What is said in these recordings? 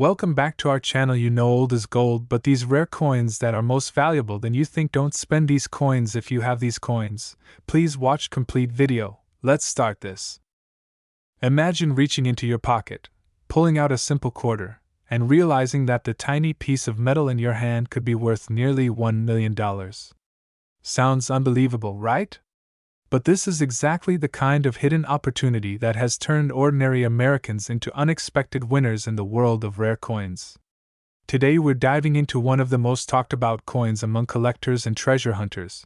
Welcome back to our channel. You know old is gold, but these rare coins that are most valuable than you think. Don't spend these coins if you have these coins. Please watch complete video. Let's start this. Imagine reaching into your pocket, pulling out a simple quarter, and realizing that the tiny piece of metal in your hand could be worth nearly $1 million. Sounds unbelievable, right? But this is exactly the kind of hidden opportunity that has turned ordinary Americans into unexpected winners in the world of rare coins. Today we're diving into one of the most talked about coins among collectors and treasure hunters,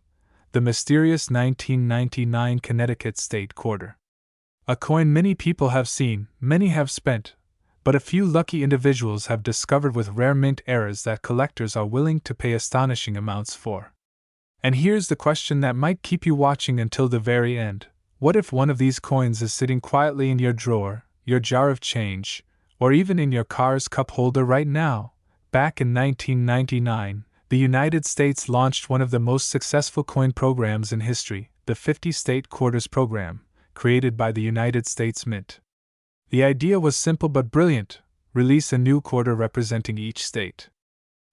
the mysterious 1999 Connecticut State Quarter. A coin many people have seen, many have spent, but a few lucky individuals have discovered with rare mint errors that collectors are willing to pay astonishing amounts for. And here's the question that might keep you watching until the very end. What if one of these coins is sitting quietly in your drawer, your jar of change, or even in your car's cup holder right now? Back in 1999, the United States launched one of the most successful coin programs in history, the 50 State Quarters program, created by the United States Mint. The idea was simple but brilliant: release a new quarter representing each state.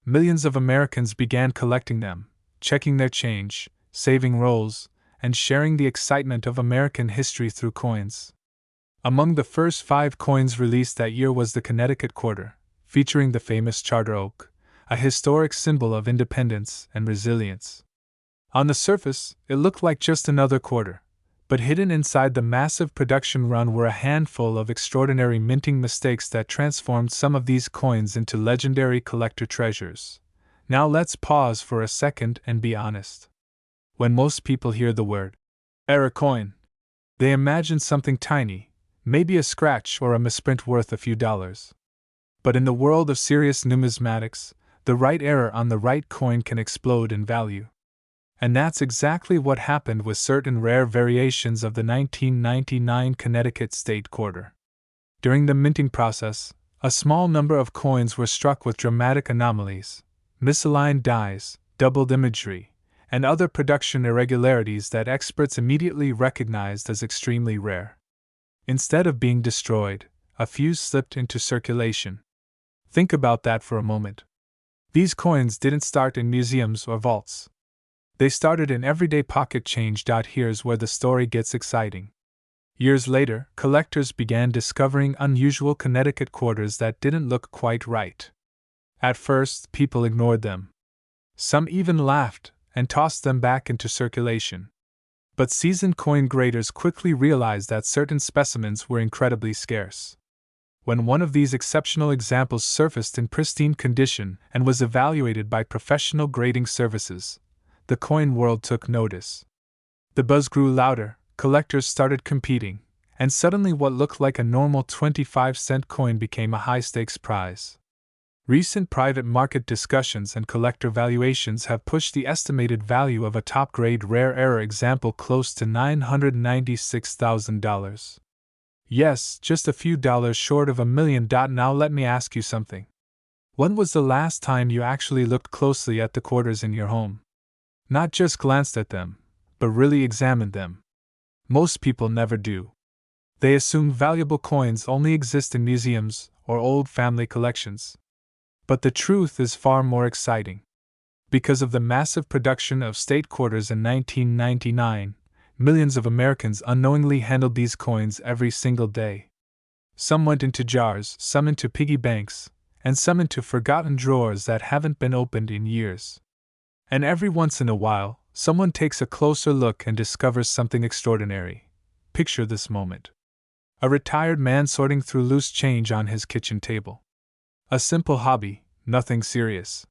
Millions of Americans began collecting them, checking their change, saving rolls, and sharing the excitement of American history through coins. Among the first 5 coins released that year was the Connecticut Quarter, featuring the famous charter oak, a historic symbol of independence and resilience. On the surface, it looked like just another quarter, but hidden inside the massive production run were a handful of extraordinary minting mistakes that transformed some of these coins into legendary collector treasures. Now let's pause for a second and be honest. When most people hear the word error coin, they imagine something tiny, maybe a scratch or a misprint worth a few dollars. But in the world of serious numismatics, the right error on the right coin can explode in value. And that's exactly what happened with certain rare variations of the 1999 Connecticut State Quarter. During the minting process, a small number of coins were struck with dramatic anomalies, misaligned dies, doubled imagery, and other production irregularities that experts immediately recognized as extremely rare. Instead of being destroyed, a few slipped into circulation. Think about that for a moment. These coins didn't start in museums or vaults. They started in everyday pocket change. Here's where the story gets exciting. Years later, collectors began discovering unusual Connecticut quarters that didn't look quite right. At first, people ignored them. Some even laughed and tossed them back into circulation. But seasoned coin graders quickly realized that certain specimens were incredibly scarce. When one of these exceptional examples surfaced in pristine condition and was evaluated by professional grading services, the coin world took notice. The buzz grew louder, collectors started competing, and suddenly what looked like a normal 25-cent coin became a high-stakes prize. Recent private market discussions and collector valuations have pushed the estimated value of a top-grade rare error example close to $996,000. Yes, just a few dollars short of $1 million. Now let me ask you something. When was the last time you actually looked closely at the quarters in your home? Not just glanced at them, but really examined them. Most people never do. They assume valuable coins only exist in museums or old family collections. But the truth is far more exciting. Because of the massive production of state quarters in 1999, millions of Americans unknowingly handled these coins every single day. Some went into jars, some into piggy banks, and some into forgotten drawers that haven't been opened in years. And every once in a while, someone takes a closer look and discovers something extraordinary. Picture this moment. A retired man sorting through loose change on his kitchen table. A simple hobby, nothing serious.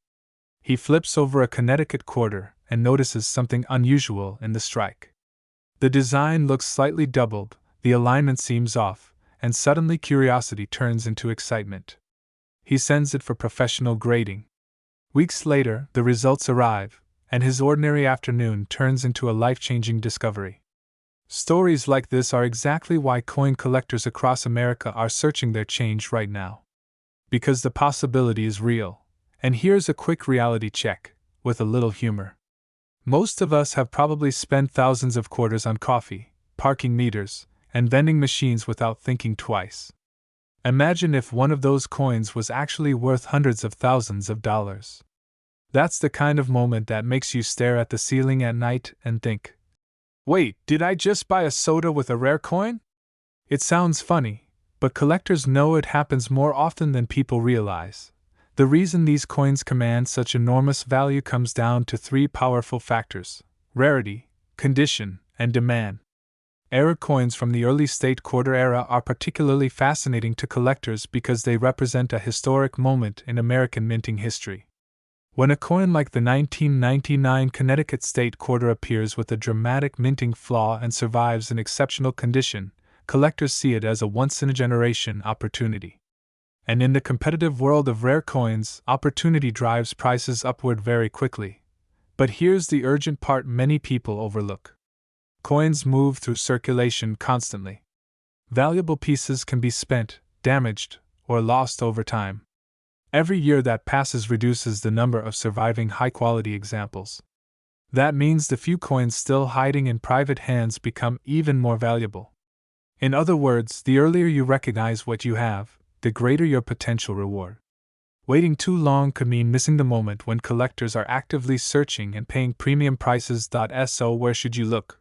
He flips over a Connecticut quarter and notices something unusual in the strike. The design looks slightly doubled, the alignment seems off, and suddenly curiosity turns into excitement. He sends it for professional grading. Weeks later, the results arrive, and his ordinary afternoon turns into a life-changing discovery. Stories like this are exactly why coin collectors across America are searching their change right now. Because the possibility is real. And here's a quick reality check, with a little humor. Most of us have probably spent thousands of quarters on coffee, parking meters, and vending machines without thinking twice. Imagine if one of those coins was actually worth hundreds of thousands of dollars. That's the kind of moment that makes you stare at the ceiling at night and think, wait, did I just buy a soda with a rare coin? It sounds funny, but collectors know it happens more often than people realize. The reason these coins command such enormous value comes down to three powerful factors: rarity, condition, and demand. Era coins from the early state quarter era are particularly fascinating to collectors because they represent a historic moment in American minting history. When a coin like the 1999 Connecticut State Quarter appears with a dramatic minting flaw and survives in exceptional condition, collectors see it as a once-in-a-generation opportunity. And in the competitive world of rare coins, opportunity drives prices upward very quickly. But here's the urgent part many people overlook. Coins move through circulation constantly. Valuable pieces can be spent, damaged, or lost over time. Every year that passes reduces the number of surviving high-quality examples. That means the few coins still hiding in private hands become even more valuable. In other words, the earlier you recognize what you have, the greater your potential reward. Waiting too long could mean missing the moment when collectors are actively searching and paying premium prices. So where should you look?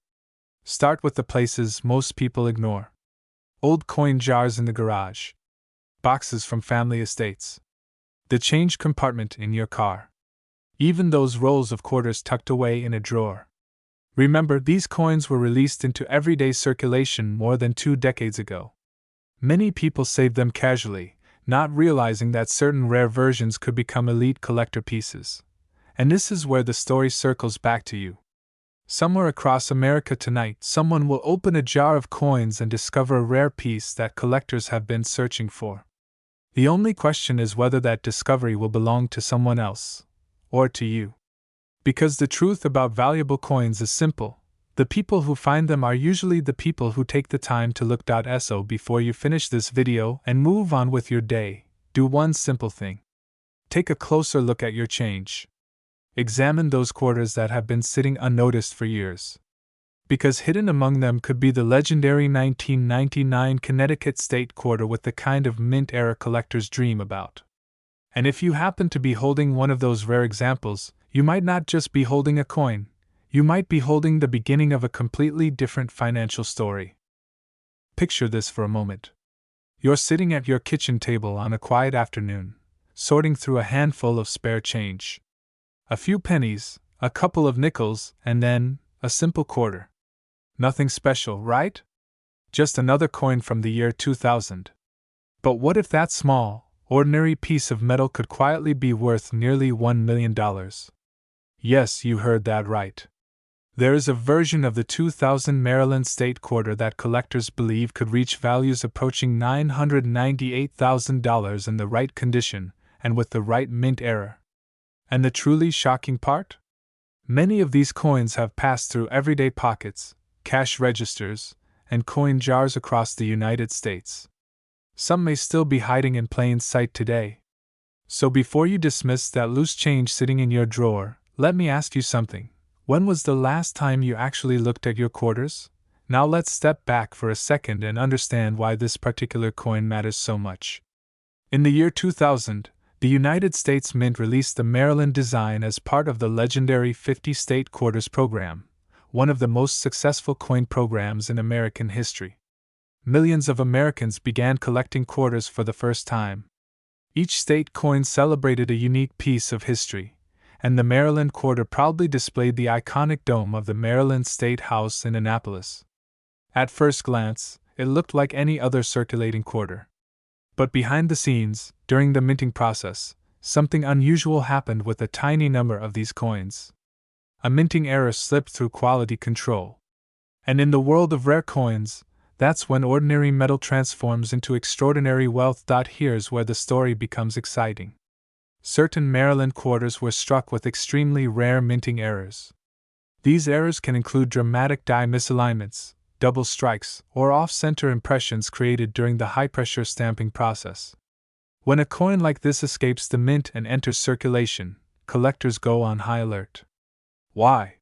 Start with the places most people ignore. Old coin jars in the garage. Boxes from family estates. The change compartment in your car. Even those rolls of quarters tucked away in a drawer. Remember, these coins were released into everyday circulation more than 2 decades ago. Many people saved them casually, not realizing that certain rare versions could become elite collector pieces. And this is where the story circles back to you. Somewhere across America tonight, someone will open a jar of coins and discover a rare piece that collectors have been searching for. The only question is whether that discovery will belong to someone else, or to you. Because the truth about valuable coins is simple: the people who find them are usually the people who take the time to look. So before you finish this video and move on with your day, do one simple thing. Take a closer look at your change. Examine those quarters that have been sitting unnoticed for years. Because hidden among them could be the legendary 1999 Connecticut State Quarter with the kind of mint-era collectors dream about. And if you happen to be holding one of those rare examples, you might not just be holding a coin, you might be holding the beginning of a completely different financial story. Picture this for a moment. You're sitting at your kitchen table on a quiet afternoon, sorting through a handful of spare change. A few pennies, a couple of nickels, and then a simple quarter. Nothing special, right? Just another coin from the year 2000. But what if that small, ordinary piece of metal could quietly be worth nearly $1 million? Yes, you heard that right. There is a version of the 2000 Maryland State Quarter that collectors believe could reach values approaching $998,000 in the right condition and with the right mint error. And the truly shocking part? Many of these coins have passed through everyday pockets, cash registers, and coin jars across the United States. Some may still be hiding in plain sight today. So before you dismiss that loose change sitting in your drawer, let me ask you something. When was the last time you actually looked at your quarters? Now let's step back for a second and understand why this particular coin matters so much. In the year 2000, the United States Mint released the Maryland design as part of the legendary 50 State Quarters program, one of the most successful coin programs in American history. Millions of Americans began collecting quarters for the first time. Each state coin celebrated a unique piece of history, and the Maryland Quarter proudly displayed the iconic dome of the Maryland State House in Annapolis. At first glance, it looked like any other circulating quarter. But behind the scenes, during the minting process, something unusual happened with a tiny number of these coins. A minting error slipped through quality control. And in the world of rare coins, that's when ordinary metal transforms into extraordinary wealth. Here's where the story becomes exciting. Certain Maryland quarters were struck with extremely rare minting errors. These errors can include dramatic die misalignments, double strikes, or off-center impressions created during the high-pressure stamping process. When a coin like this escapes the mint and enters circulation, collectors go on high alert. Why?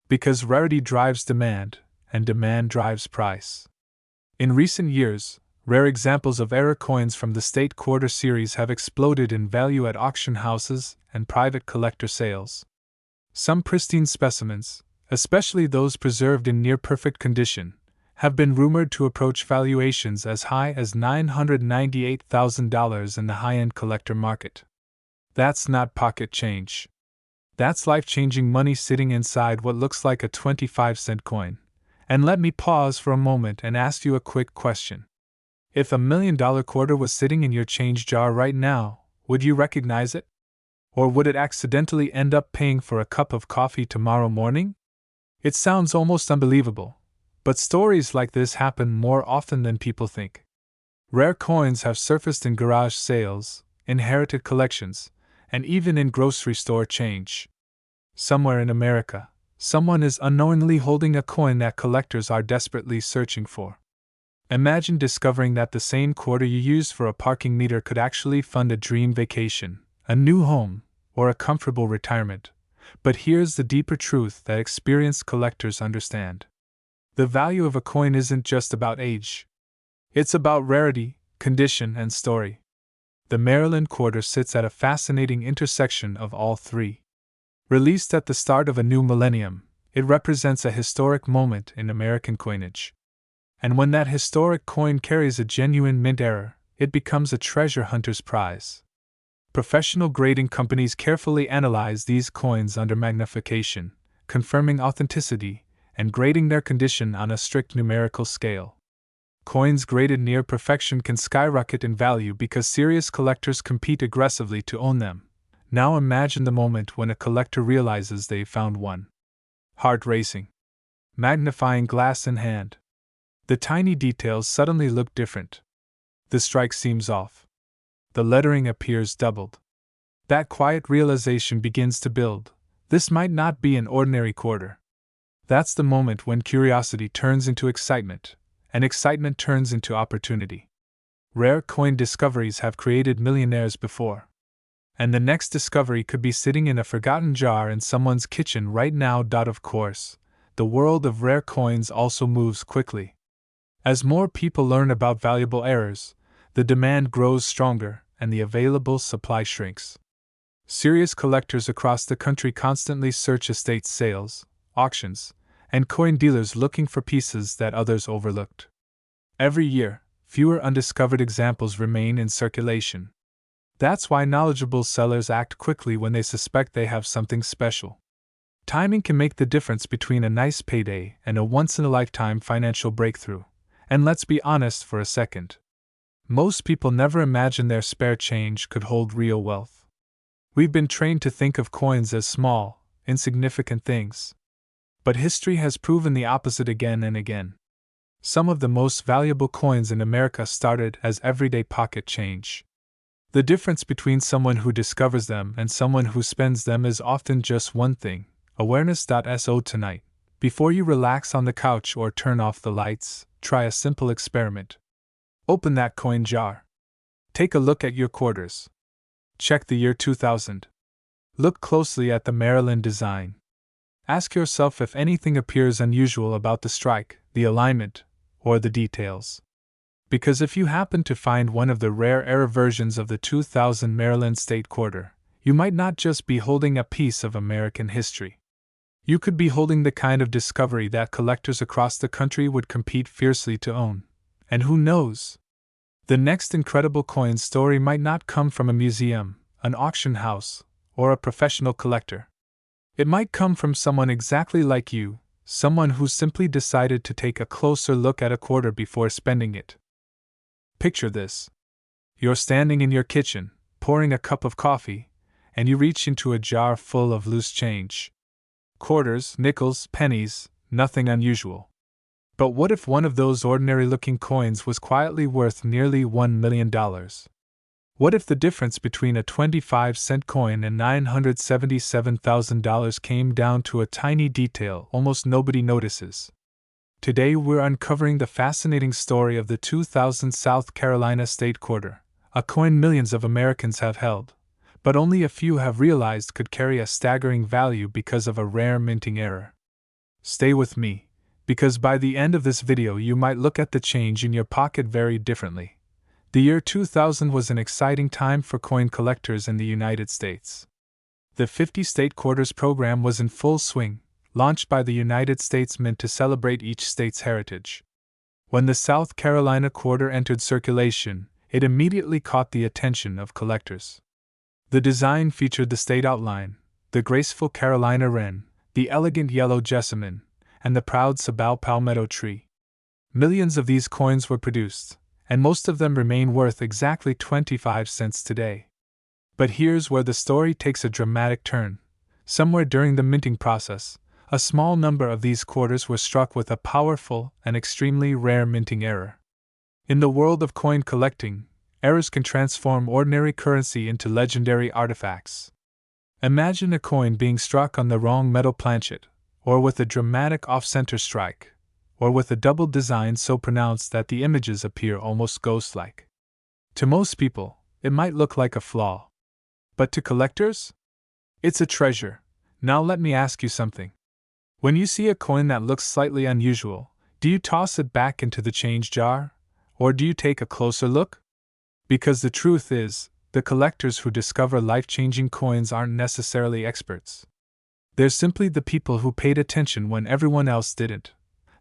Because rarity drives demand, and demand drives price. In recent years, Rare examples of error coins from the State Quarter series have exploded in value at auction houses and private collector sales. Some pristine specimens, especially those preserved in near-perfect condition, have been rumored to approach valuations as high as $998,000 in the high-end collector market. That's not pocket change. That's life-changing money sitting inside what looks like a 25-cent coin. And let me pause for a moment and ask you a quick question. If $1 million quarter was sitting in your change jar right now, would you recognize it? Or would it accidentally end up paying for a cup of coffee tomorrow morning? It sounds almost unbelievable, but stories like this happen more often than people think. Rare coins have surfaced in garage sales, inherited collections, and even in grocery store change. Somewhere in America, someone is unknowingly holding a coin that collectors are desperately searching for. Imagine discovering that the same quarter you used for a parking meter could actually fund a dream vacation, a new home, or a comfortable retirement. But here's the deeper truth that experienced collectors understand. The value of a coin isn't just about age. It's about rarity, condition, and story. The Maryland Quarter sits at a fascinating intersection of all three. Released at the start of a new millennium, it represents a historic moment in American coinage. And when that historic coin carries a genuine mint error, it becomes a treasure hunter's prize. Professional grading companies carefully analyze these coins under magnification, confirming authenticity, and grading their condition on a strict numerical scale. Coins graded near perfection can skyrocket in value because serious collectors compete aggressively to own them. Now imagine the moment when a collector realizes they've found one. Heart racing. Magnifying glass in hand. The tiny details suddenly look different. The strike seems off. The lettering appears doubled. That quiet realization begins to build. This might not be an ordinary quarter. That's the moment when curiosity turns into excitement, and excitement turns into opportunity. Rare coin discoveries have created millionaires before. And the next discovery could be sitting in a forgotten jar in someone's kitchen right now. Of course, the world of rare coins also moves quickly. As more people learn about valuable errors, the demand grows stronger and the available supply shrinks. Serious collectors across the country constantly search estate sales, auctions, and coin dealers looking for pieces that others overlooked. Every year, fewer undiscovered examples remain in circulation. That's why knowledgeable sellers act quickly when they suspect they have something special. Timing can make the difference between a nice payday and a once-in-a-lifetime financial breakthrough. And let's be honest for a second. Most people never imagine their spare change could hold real wealth. We've been trained to think of coins as small, insignificant things. But history has proven the opposite again and again. Some of the most valuable coins in America started as everyday pocket change. The difference between someone who discovers them and someone who spends them is often just one thing: awareness.so. Tonight, before you relax on the couch or turn off the lights, try a simple experiment. Open that coin jar. Take a look at your quarters. Check the year 2000. Look closely at the Maryland design. Ask yourself if anything appears unusual about the strike, the alignment, or the details. Because if you happen to find one of the rare error versions of the 2000 Maryland State Quarter, you might not just be holding a piece of American history. You could be holding the kind of discovery that collectors across the country would compete fiercely to own. And who knows? The next incredible coin story might not come from a museum, an auction house, or a professional collector. It might come from someone exactly like you, someone who simply decided to take a closer look at a quarter before spending it. Picture this. You're standing in your kitchen, pouring a cup of coffee, and you reach into a jar full of loose change. Quarters, nickels, pennies, nothing unusual. But what if one of those ordinary-looking coins was quietly worth nearly $1 million? What if the difference between a 25-cent coin and $977,000 came down to a tiny detail almost nobody notices? Today we're uncovering the fascinating story of the 2000 South Carolina State Quarter, a coin millions of Americans have held, but only a few have realized could carry a staggering value because of a rare minting error. Stay with me, because by the end of this video you might look at the change in your pocket very differently. The year 2000 was an exciting time for coin collectors in the United States. The 50-state quarters program was in full swing, launched by the United States Mint to celebrate each state's heritage. When the South Carolina quarter entered circulation, it immediately caught the attention of collectors. The design featured the state outline, the graceful Carolina wren, the elegant yellow jessamine, and the proud sabal palmetto tree. Millions of these coins were produced, and most of them remain worth exactly 25 cents today. But here's where the story takes a dramatic turn. Somewhere during the minting process, a small number of these quarters were struck with a powerful and extremely rare minting error. In the world of coin collecting, errors can transform ordinary currency into legendary artifacts. Imagine a coin being struck on the wrong metal planchet, or with a dramatic off-center strike, or with a double design so pronounced that the images appear almost ghost-like. To most people, it might look like a flaw. But to collectors? It's a treasure. Now let me ask you something. When you see a coin that looks slightly unusual, do you toss it back into the change jar? Or do you take a closer look? Because the truth is, the collectors who discover life-changing coins aren't necessarily experts. They're simply the people who paid attention when everyone else didn't.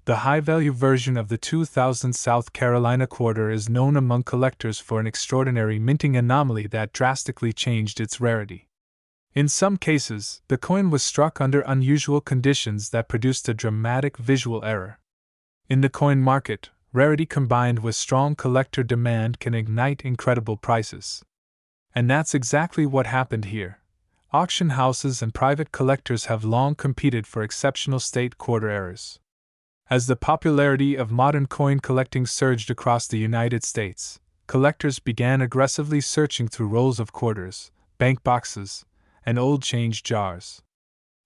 The high-value version of the 2000 South Carolina quarter is known among collectors for an extraordinary minting anomaly that drastically changed its rarity. In some cases, the coin was struck under unusual conditions that produced a dramatic visual error. In the coin market, rarity combined with strong collector demand can ignite incredible prices. And that's exactly what happened here. Auction houses and private collectors have long competed for exceptional state quarter errors. As the popularity of modern coin collecting surged across the United States, collectors began aggressively searching through rolls of quarters, bank boxes, and old change jars.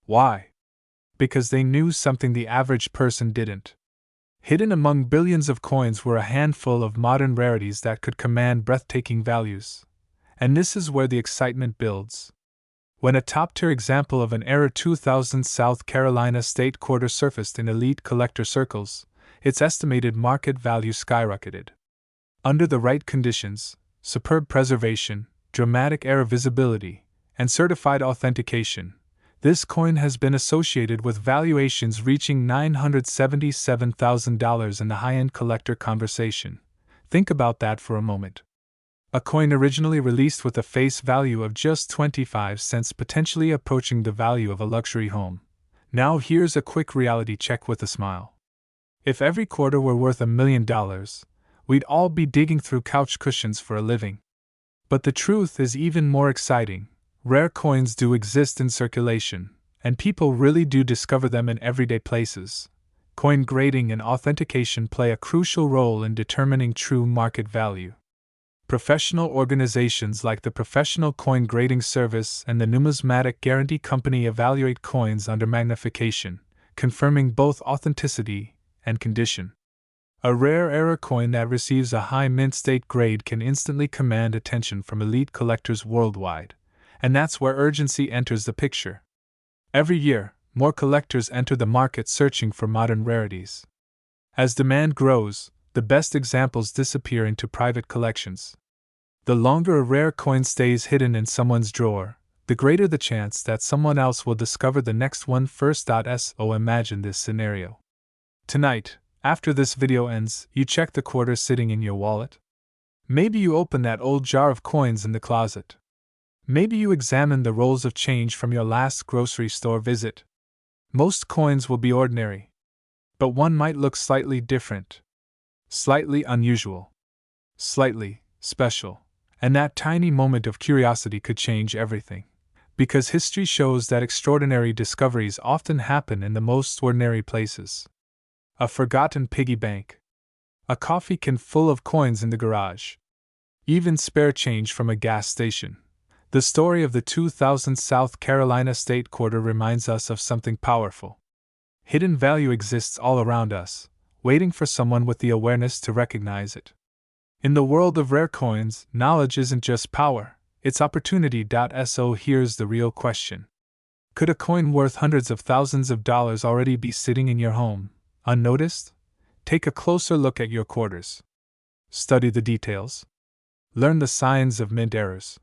Why? Because they knew something the average person didn't. Hidden among billions of coins were a handful of modern rarities that could command breathtaking values. And this is where the excitement builds. When a top-tier example of an era 2000 South Carolina state quarter surfaced in elite collector circles, its estimated market value skyrocketed. Under the right conditions, superb preservation, dramatic error visibility, and certified authentication, this coin has been associated with valuations reaching $977,000 in the high-end collector conversation. Think about that for a moment. A coin originally released with a face value of just 25 cents, potentially approaching the value of a luxury home. Now here's a quick reality check with a smile. If every quarter were worth $1 million, we'd all be digging through couch cushions for a living. But the truth is even more exciting. Rare coins do exist in circulation, and people really do discover them in everyday places. Coin grading and authentication play a crucial role in determining true market value. Professional organizations like the Professional Coin Grading Service and the Numismatic Guarantee Company evaluate coins under magnification, confirming both authenticity and condition. A rare error coin that receives a high mint state grade can instantly command attention from elite collectors worldwide, and that's where urgency enters the picture. Every year, more collectors enter the market searching for modern rarities. As demand grows, the best examples disappear into private collections. The longer a rare coin stays hidden in someone's drawer, the greater the chance that someone else will discover the next one first. So imagine this scenario. Tonight, after this video ends, you check the quarter sitting in your wallet. Maybe you open that old jar of coins in the closet. Maybe you examine the rolls of change from your last grocery store visit. Most coins will be ordinary. But one might look slightly different. Slightly unusual. Slightly special. And that tiny moment of curiosity could change everything. Because history shows that extraordinary discoveries often happen in the most ordinary places. A forgotten piggy bank. A coffee can full of coins in the garage. Even spare change from a gas station. The story of the 2000 South Carolina state quarter reminds us of something powerful. Hidden value exists all around us, waiting for someone with the awareness to recognize it. In the world of rare coins, knowledge isn't just power, it's opportunity. So here's the real question. Could a coin worth hundreds of thousands of dollars already be sitting in your home, Unnoticed? Take a closer look at your quarters. Study the details. Learn the signs of mint errors.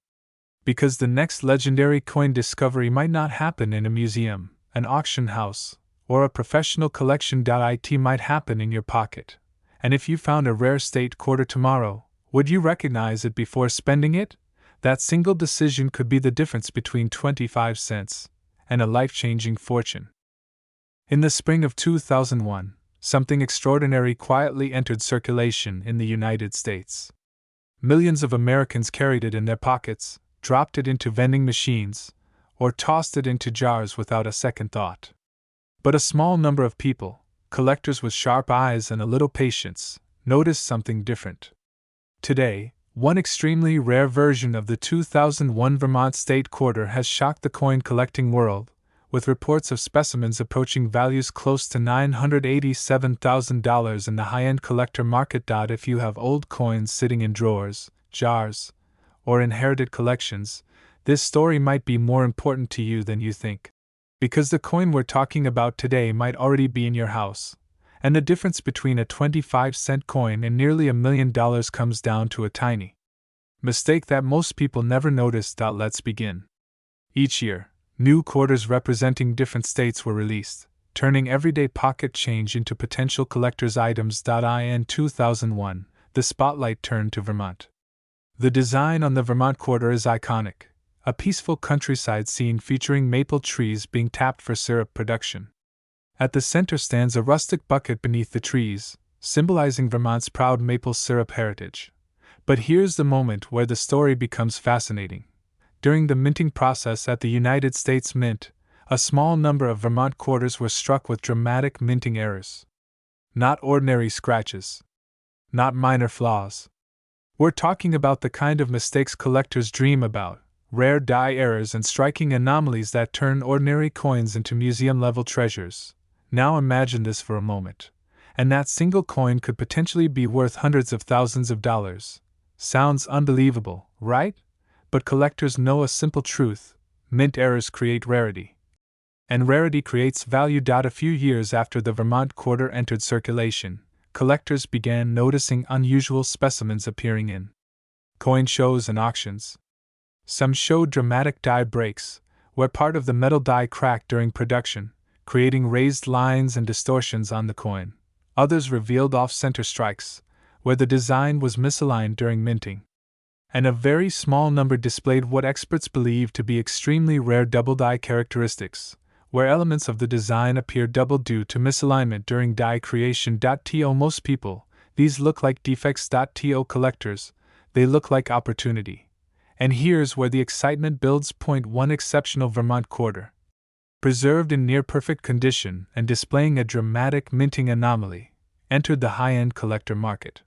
Because the next legendary coin discovery might not happen in a museum, an auction house, or a professional collection. It might happen in your pocket. And if you found a rare state quarter tomorrow, would you recognize it before spending it? That single decision could be the difference between 25 cents and a life-changing fortune. In the spring of 2001, something extraordinary quietly entered circulation in the United States. Millions of Americans carried it in their pockets, dropped it into vending machines, or tossed it into jars without a second thought. But a small number of people, collectors with sharp eyes and a little patience, noticed something different. Today, one extremely rare version of the 2001 Vermont State Quarter has shocked the coin collecting world, with reports of specimens approaching values close to $987,000 in the high-end collector market. If you have old coins sitting in drawers, jars, or inherited collections, this story might be more important to you than you think. Because the coin we're talking about today might already be in your house, and the difference between a 25-cent coin and nearly $1 million comes down to a tiny mistake that most people never notice. Let's begin. Each year, new quarters representing different states were released, turning everyday pocket change into potential collector's items. In 2001, the spotlight turned to Vermont. The design on the Vermont Quarter is iconic, a peaceful countryside scene featuring maple trees being tapped for syrup production. At the center stands a rustic bucket beneath the trees, symbolizing Vermont's proud maple syrup heritage. But here's the moment where the story becomes fascinating. During the minting process at the United States Mint, a small number of Vermont quarters were struck with dramatic minting errors. Not ordinary scratches. Not minor flaws. We're talking about the kind of mistakes collectors dream about, rare die errors and striking anomalies that turn ordinary coins into museum-level treasures. Now imagine this for a moment. And that single coin could potentially be worth hundreds of thousands of dollars. Sounds unbelievable, right? But collectors know a simple truth: mint errors create rarity. And rarity creates value. A few years after the Vermont Quarter entered circulation, collectors began noticing unusual specimens appearing in coin shows and auctions. Some showed dramatic die breaks, where part of the metal die cracked during production, creating raised lines and distortions on the coin. Others revealed off-center strikes, where the design was misaligned during minting. And a very small number displayed what experts believe to be extremely rare double die characteristics, where elements of the design appear double due to misalignment during die creation. To most people, these look like defects. To collectors, they look like opportunity. And here's where the excitement builds. Point 1: exceptional Vermont Quarter. Preserved in near-perfect condition and displaying a dramatic minting anomaly, entered the high-end collector market.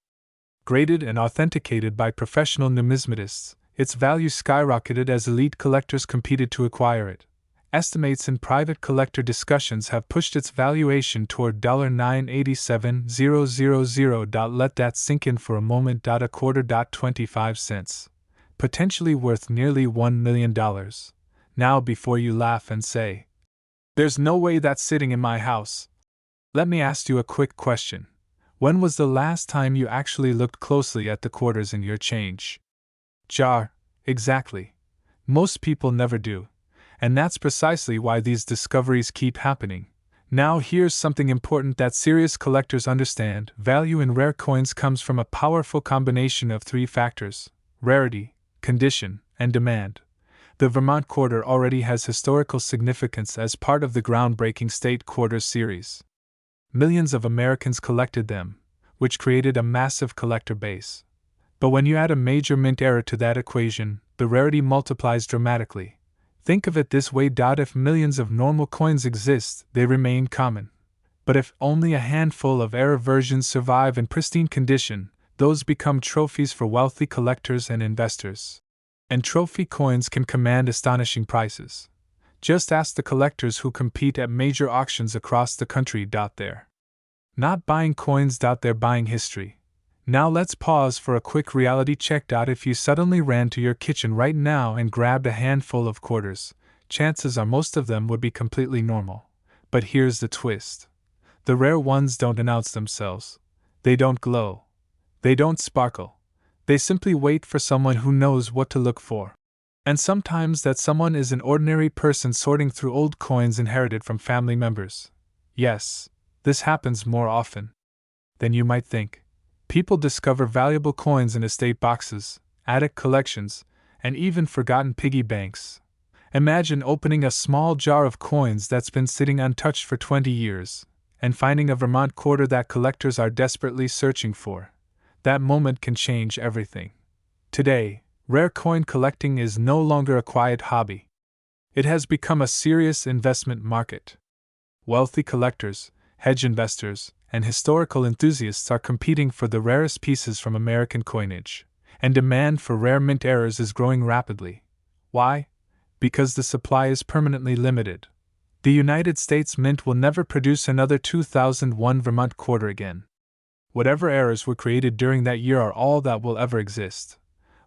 Graded and authenticated by professional numismatists, its value skyrocketed as elite collectors competed to acquire it. Estimates in private collector discussions have pushed its valuation toward $987,000. Let that sink in for a moment. A quarter. 25 cents. Potentially worth nearly $1 million. Now, before you laugh and say, "There's no way that's sitting in my house," let me ask you a quick question. When was the last time you actually looked closely at the quarters in your change jar? Exactly. Most people never do. And that's precisely why these discoveries keep happening. Now here's something important that serious collectors understand. Value in rare coins comes from a powerful combination of three factors: rarity, condition, and demand. The Vermont Quarter already has historical significance as part of the groundbreaking State Quarters series. Millions of Americans collected them, which created a massive collector base. But when you add a major mint error to that equation, the rarity multiplies dramatically. Think of it this way: if millions of normal coins exist, they remain common. But if only a handful of error versions survive in pristine condition, those become trophies for wealthy collectors and investors. And trophy coins can command astonishing prices. Just ask the collectors who compete at major auctions across the country. They're not buying coins, they're buying history. Now let's pause for a quick reality check. If you suddenly ran to your kitchen right now and grabbed a handful of quarters, chances are most of them would be completely normal. But here's the twist. The rare ones don't announce themselves. They don't glow. They don't sparkle. They simply wait for someone who knows what to look for. And sometimes that someone is an ordinary person sorting through old coins inherited from family members. Yes, this happens more often than you might think. People discover valuable coins in estate boxes, attic collections, and even forgotten piggy banks. Imagine opening a small jar of coins that's been sitting untouched for 20 years, and finding a Vermont quarter that collectors are desperately searching for. That moment can change everything. Today, rare coin collecting is no longer a quiet hobby. It has become a serious investment market. Wealthy collectors, hedge investors, and historical enthusiasts are competing for the rarest pieces from American coinage, and demand for rare mint errors is growing rapidly. Why? Because the supply is permanently limited. The United States Mint will never produce another 2001 Vermont quarter again. Whatever errors were created during that year are all that will ever exist.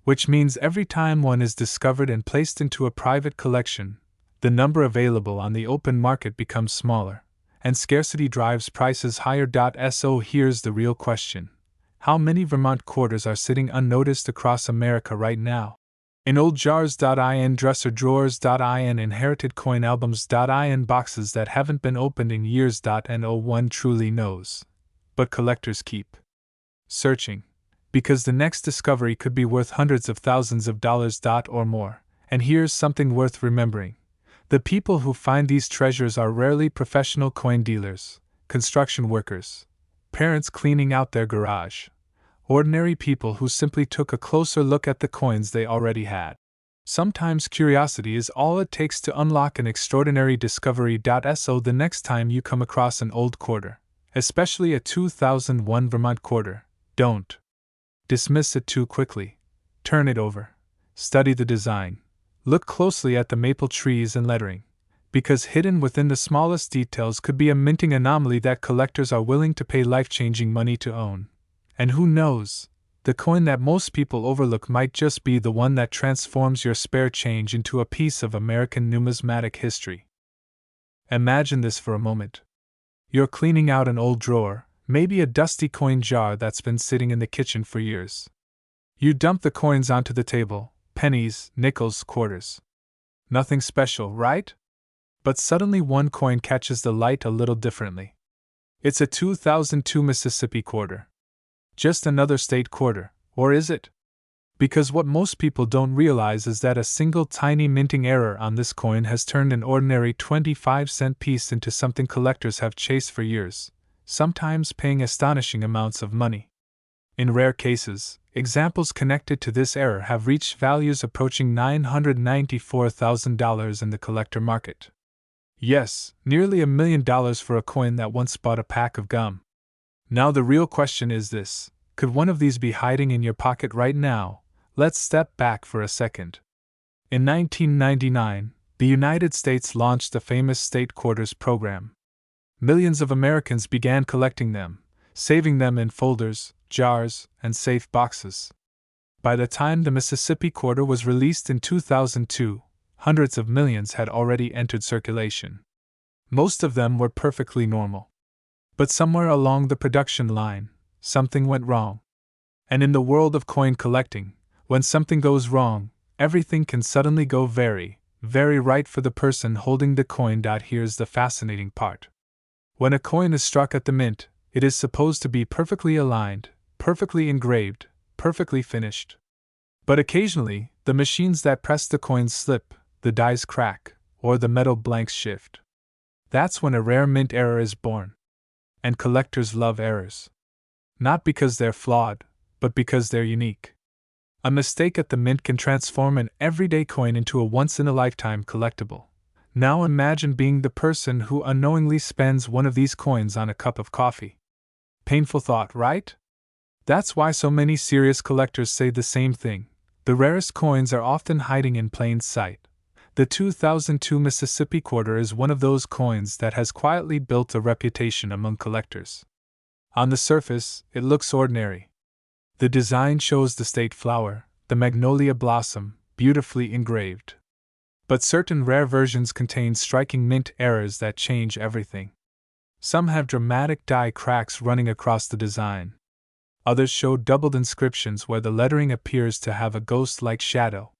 Which means every time one is discovered and placed into a private collection, the number available on the open market becomes smaller, and scarcity drives prices higher. So here's the real question. How many Vermont quarters are sitting unnoticed across America right now? In old jars.in, dresser drawers.in, inherited coin albums.in, boxes that haven't been opened in years. No one truly knows. But collectors keep searching, because the next discovery could be worth hundreds of thousands of dollars. Or more. And here's something worth remembering. The people who find these treasures are rarely professional coin dealers, construction workers, parents cleaning out their garage. Ordinary people who simply took a closer look at the coins they already had. Sometimes curiosity is all it takes to unlock an extraordinary discovery. So the next time you come across an old quarter, especially a 2001 Vermont quarter, don't dismiss it too quickly. Turn it over. Study the design. Look closely at the maple trees and lettering, because hidden within the smallest details could be a minting anomaly that collectors are willing to pay life-changing money to own. And who knows, the coin that most people overlook might just be the one that transforms your spare change into a piece of American numismatic history. Imagine this for a moment. You're cleaning out an old drawer, maybe a dusty coin jar that's been sitting in the kitchen for years. You dump the coins onto the table, pennies, nickels, quarters. Nothing special, right? But suddenly one coin catches the light a little differently. It's a 2002 Mississippi quarter. Just another state quarter, or is it? Because what most people don't realize is that a single tiny minting error on this coin has turned an ordinary 25-cent piece into something collectors have chased for years, sometimes paying astonishing amounts of money. In rare cases, examples connected to this error have reached values approaching $994,000 in the collector market. Yes, nearly $1 million for a coin that once bought a pack of gum. Now the real question is this: could one of these be hiding in your pocket right now? Let's step back for a second. In 1999, the United States launched the famous State Quarters program. Millions of Americans began collecting them, saving them in folders, jars, and safe boxes. By the time the Mississippi Quarter was released in 2002, hundreds of millions had already entered circulation. Most of them were perfectly normal. But somewhere along the production line, something went wrong. And in the world of coin collecting, when something goes wrong, everything can suddenly go very, very right for the person holding the coin. Here's the fascinating part. When a coin is struck at the mint, it is supposed to be perfectly aligned, perfectly engraved, perfectly finished. But occasionally, the machines that press the coins slip, the dies crack, or the metal blanks shift. That's when a rare mint error is born. And collectors love errors. Not because they're flawed, but because they're unique. A mistake at the mint can transform an everyday coin into a once-in-a-lifetime collectible. Now imagine being the person who unknowingly spends one of these coins on a cup of coffee. Painful thought, right? That's why so many serious collectors say the same thing. The rarest coins are often hiding in plain sight. The 2002 Mississippi Quarter is one of those coins that has quietly built a reputation among collectors. On the surface, it looks ordinary. The design shows the state flower, the magnolia blossom, beautifully engraved. But certain rare versions contain striking mint errors that change everything. Some have dramatic die cracks running across the design. Others show doubled inscriptions where the lettering appears to have a ghost-like shadow.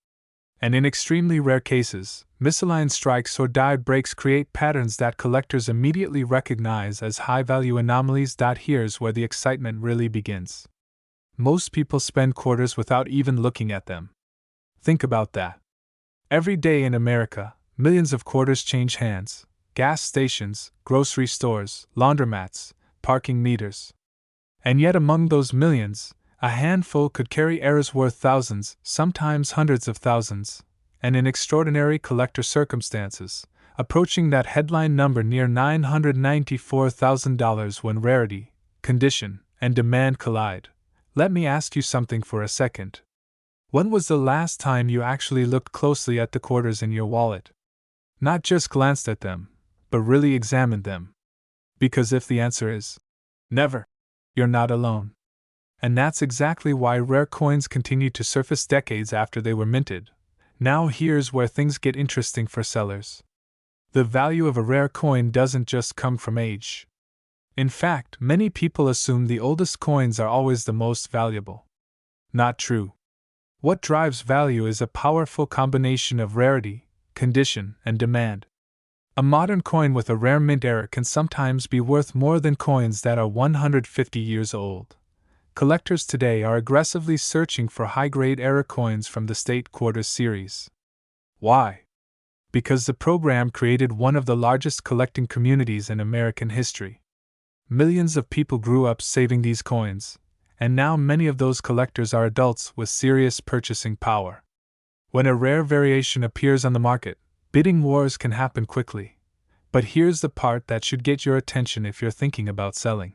And in extremely rare cases, misaligned strikes or die breaks create patterns that collectors immediately recognize as high-value anomalies. Here's where the excitement really begins. Most people spend quarters without even looking at them. Think about that. Every day in America, millions of quarters change hands. Gas stations, grocery stores, laundromats, parking meters. And yet among those millions, a handful could carry errors worth thousands, sometimes hundreds of thousands, and in extraordinary collector circumstances, approaching that headline number near $994,000 when rarity, condition, and demand collide. Let me ask you something for a second. When was the last time you actually looked closely at the quarters in your wallet? Not just glanced at them, but really examined them. Because if the answer is never, you're not alone. And that's exactly why rare coins continue to surface decades after they were minted. Now here's where things get interesting for sellers. The value of a rare coin doesn't just come from age. In fact, many people assume the oldest coins are always the most valuable. Not true. What drives value is a powerful combination of rarity, condition, and demand. A modern coin with a rare mint error can sometimes be worth more than coins that are 150 years old. Collectors today are aggressively searching for high-grade error coins from the State Quarters series. Why? Because the program created one of the largest collecting communities in American history. Millions of people grew up saving these coins, and now many of those collectors are adults with serious purchasing power. When a rare variation appears on the market, bidding wars can happen quickly. But here's the part that should get your attention if you're thinking about selling.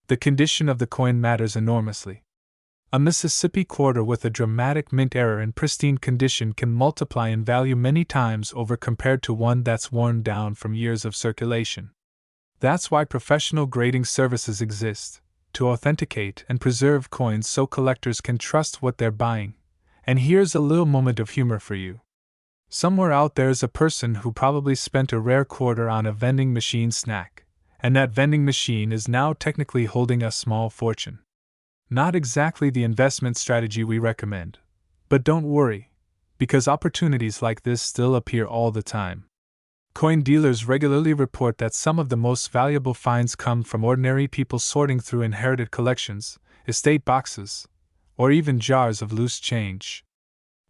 The condition of the coin matters enormously. A Mississippi quarter with a dramatic mint error in pristine condition can multiply in value many times over compared to one that's worn down from years of circulation. That's why professional grading services exist, to authenticate and preserve coins so collectors can trust what they're buying. And here's a little moment of humor for you. Somewhere out there's a person who probably spent a rare quarter on a vending machine snack. And that vending machine is now technically holding a small fortune. Not exactly the investment strategy we recommend. But don't worry, because opportunities like this still appear all the time. Coin dealers regularly report that some of the most valuable finds come from ordinary people sorting through inherited collections, estate boxes, or even jars of loose change.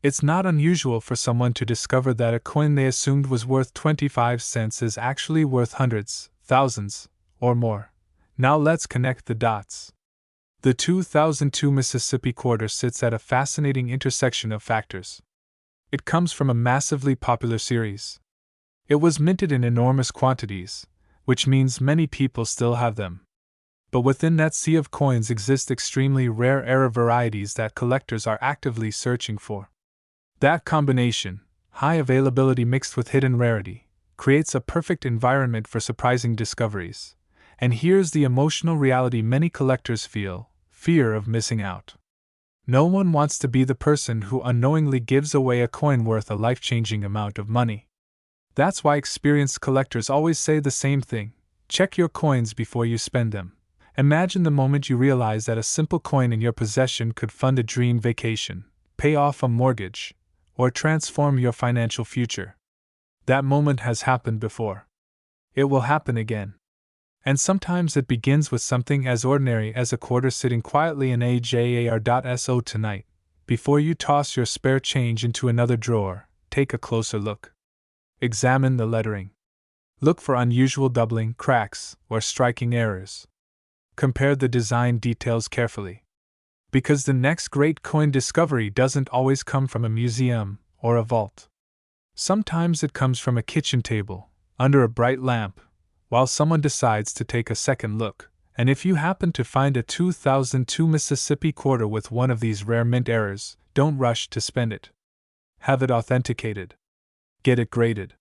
It's not unusual for someone to discover that a coin they assumed was worth 25 cents is actually worth hundreds, thousands, or more. Now let's connect the dots. The 2002 Mississippi quarter sits at a fascinating intersection of factors. It comes from a massively popular series. It was minted in enormous quantities, which means many people still have them. But within that sea of coins exist extremely rare error varieties that collectors are actively searching for. That combination, high availability mixed with hidden rarity, creates a perfect environment for surprising discoveries. And here's the emotional reality many collectors feel: fear of missing out. No one wants to be the person who unknowingly gives away a coin worth a life-changing amount of money. That's why experienced collectors always say the same thing: check your coins before you spend them. Imagine the moment you realize that a simple coin in your possession could fund a dream vacation, pay off a mortgage, or transform your financial future. That moment has happened before. It will happen again. And sometimes it begins with something as ordinary as a quarter sitting quietly in a jar.so tonight. Before you toss your spare change into another drawer, take a closer look. Examine the lettering. Look for unusual doubling, cracks, or striking errors. Compare the design details carefully. Because the next great coin discovery doesn't always come from a museum or a vault. Sometimes it comes from a kitchen table, under a bright lamp, while someone decides to take a second look. And if you happen to find a 2002 Mississippi quarter with one of these rare mint errors, don't rush to spend it. Have it authenticated. Get it graded.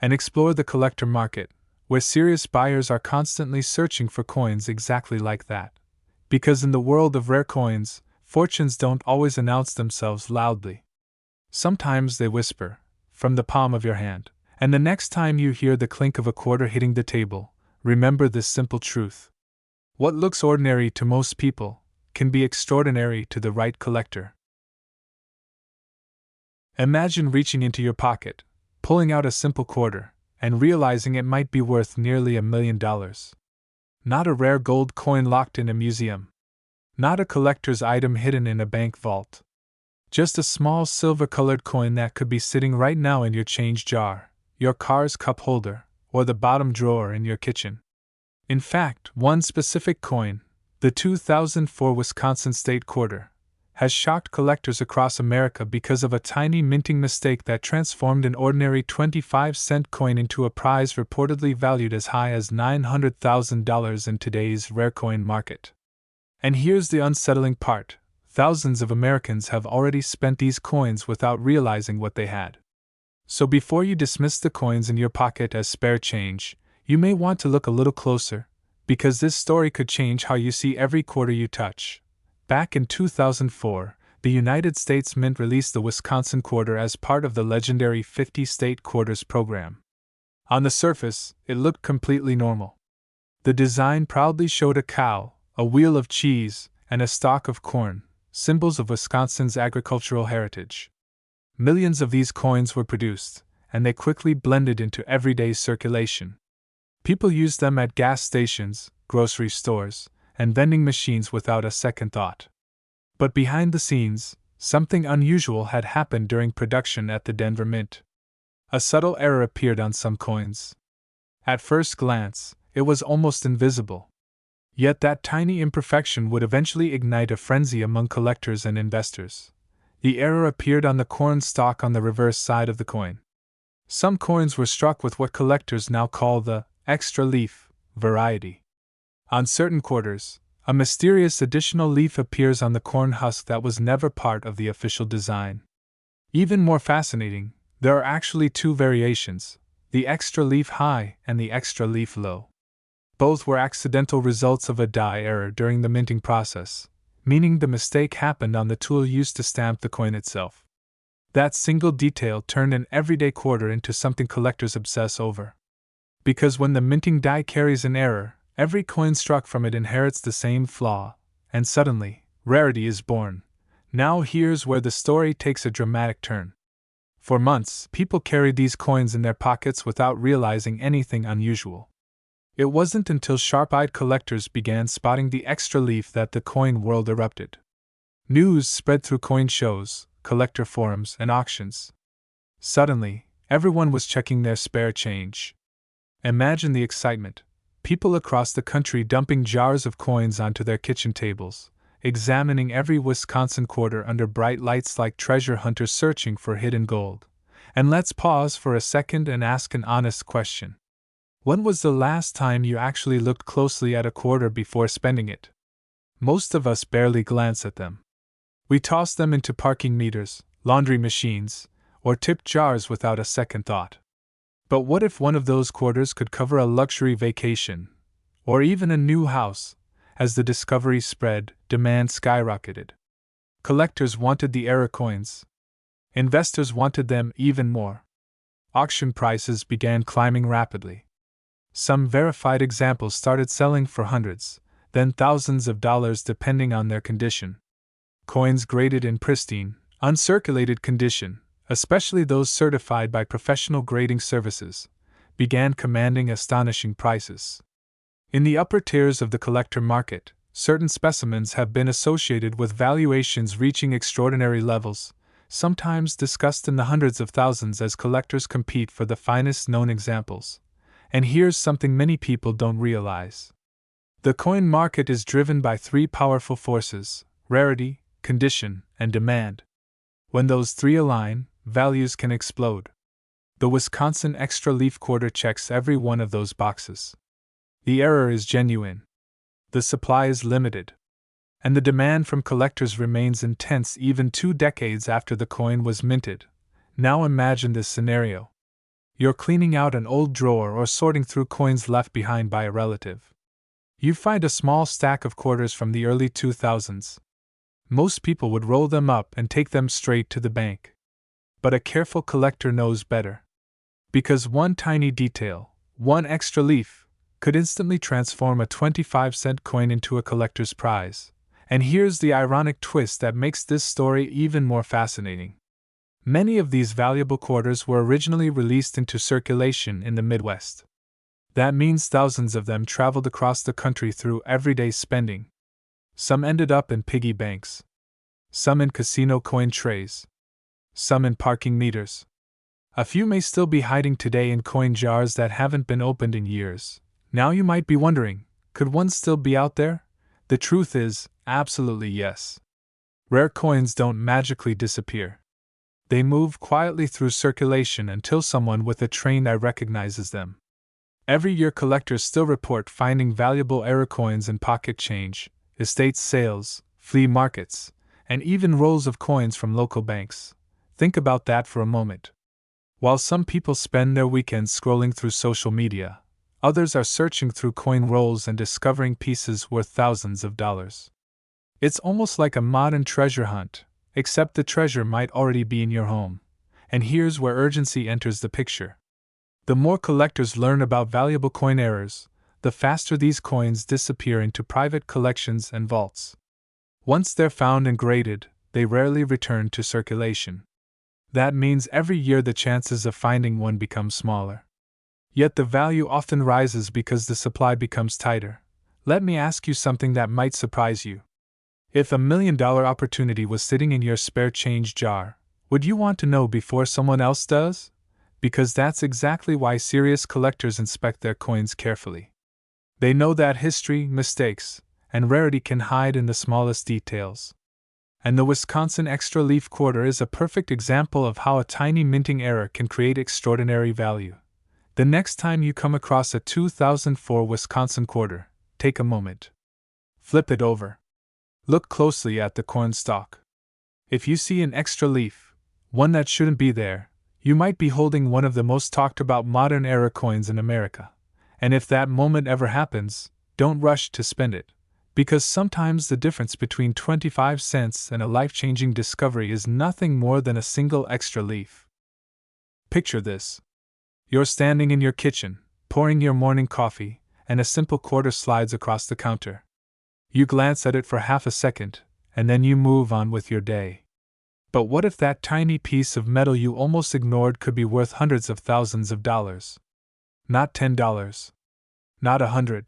And explore the collector market, where serious buyers are constantly searching for coins exactly like that. Because in the world of rare coins, fortunes don't always announce themselves loudly. Sometimes they whisper, from the palm of your hand, and the next time you hear the clink of a quarter hitting the table, Remember this simple truth. What looks ordinary to most people can be extraordinary to the right collector. Imagine reaching into your pocket, pulling out a simple quarter, and realizing it might be worth nearly $1 million. Not a rare gold coin locked in a museum. Not a collector's item hidden in a bank vault. Just a small silver-colored coin that could be sitting right now in your change jar, your car's cup holder, or the bottom drawer in your kitchen. In fact, one specific coin, the 2004 Wisconsin State Quarter, has shocked collectors across America because of a tiny minting mistake that transformed an ordinary 25-cent coin into a prize reportedly valued as high as $900,000 in today's rare coin market. And here's the unsettling part. Thousands of Americans have already spent these coins without realizing what they had. So before you dismiss the coins in your pocket as spare change, you may want to look a little closer, because this story could change how you see every quarter you touch. Back in 2004, the United States Mint released the Wisconsin Quarter as part of the legendary 50-state quarters program. On the surface, it looked completely normal. The design proudly showed a cow, a wheel of cheese, and a stalk of corn, symbols of Wisconsin's agricultural heritage. Millions of these coins were produced, and they quickly blended into everyday circulation. People used them at gas stations, grocery stores, and vending machines without a second thought. But behind the scenes, something unusual had happened during production at the Denver Mint. A subtle error appeared on some coins. At first glance, it was almost invisible. Yet that tiny imperfection would eventually ignite a frenzy among collectors and investors. The error appeared on the corn stalk on the reverse side of the coin. Some coins were struck with what collectors now call the extra leaf variety. On certain quarters, a mysterious additional leaf appears on the corn husk that was never part of the official design. Even more fascinating, there are actually two variations, the extra leaf high and the extra leaf low. Both were accidental results of a die error during the minting process, meaning the mistake happened on the tool used to stamp the coin itself. That single detail turned an everyday quarter into something collectors obsess over. Because when the minting die carries an error, every coin struck from it inherits the same flaw, and suddenly, rarity is born. Now here's where the story takes a dramatic turn. For months, people carried these coins in their pockets without realizing anything unusual. It wasn't until sharp-eyed collectors began spotting the extra leaf that the coin world erupted. News spread through coin shows, collector forums, and auctions. Suddenly, everyone was checking their spare change. Imagine the excitement. People across the country dumping jars of coins onto their kitchen tables, examining every Wisconsin quarter under bright lights like treasure hunters searching for hidden gold. And let's pause for a second and ask an honest question. When was the last time you actually looked closely at a quarter before spending it? Most of us barely glance at them. We toss them into parking meters, laundry machines, or tipped jars without a second thought. But what if one of those quarters could cover a luxury vacation, or even a new house? As the discovery spread, demand skyrocketed. Collectors wanted the error coins. Investors wanted them even more. Auction prices began climbing rapidly. Some verified examples started selling for hundreds, then thousands of dollars depending on their condition. Coins graded in pristine, uncirculated condition, especially those certified by professional grading services, began commanding astonishing prices. In the upper tiers of the collector market, certain specimens have been associated with valuations reaching extraordinary levels, sometimes discussed in the hundreds of thousands as collectors compete for the finest known examples. And here's something many people don't realize. The coin market is driven by three powerful forces: rarity, condition, and demand. When those three align, values can explode. The Wisconsin Extra Leaf Quarter checks every one of those boxes. The error is genuine. The supply is limited. And the demand from collectors remains intense even 2 decades after the coin was minted. Now imagine this scenario. You're cleaning out an old drawer or sorting through coins left behind by a relative. You find a small stack of quarters from the early 2000s. Most people would roll them up and take them straight to the bank. But a careful collector knows better. Because one tiny detail, one extra leaf, could instantly transform a 25-cent coin into a collector's prize. And here's the ironic twist that makes this story even more fascinating. Many of these valuable quarters were originally released into circulation in the Midwest. That means thousands of them traveled across the country through everyday spending. Some ended up in piggy banks, some in casino coin trays, some in parking meters. A few may still be hiding today in coin jars that haven't been opened in years. Now you might be wondering, could one still be out there? The truth is, absolutely yes. Rare coins don't magically disappear. They move quietly through circulation until someone with a trained eye recognizes them. Every year collectors still report finding valuable error coins in pocket change, estate sales, flea markets, and even rolls of coins from local banks. Think about that for a moment. While some people spend their weekends scrolling through social media, others are searching through coin rolls and discovering pieces worth thousands of dollars. It's almost like a modern treasure hunt, except the treasure might already be in your home. And here's where urgency enters the picture. The more collectors learn about valuable coin errors, the faster these coins disappear into private collections and vaults. Once they're found and graded, they rarely return to circulation. That means every year the chances of finding one become smaller. Yet the value often rises because the supply becomes tighter. Let me ask you something that might surprise you. If $1 million opportunity was sitting in your spare change jar, would you want to know before someone else does? Because that's exactly why serious collectors inspect their coins carefully. They know that history, mistakes, and rarity can hide in the smallest details. And the Wisconsin Extra Leaf Quarter is a perfect example of how a tiny minting error can create extraordinary value. The next time you come across a 2004 Wisconsin quarter, take a moment. Flip it over. Look closely at the coin stalk. If you see an extra leaf, one that shouldn't be there, you might be holding one of the most talked about modern era coins in America. And if that moment ever happens, don't rush to spend it. Because sometimes the difference between 25 cents and a life-changing discovery is nothing more than a single extra leaf. Picture this. You're standing in your kitchen, pouring your morning coffee, and a simple quarter slides across the counter. You glance at it for half a second, and then you move on with your day. But what if that tiny piece of metal you almost ignored could be worth hundreds of thousands of dollars? Not $10. Not $100.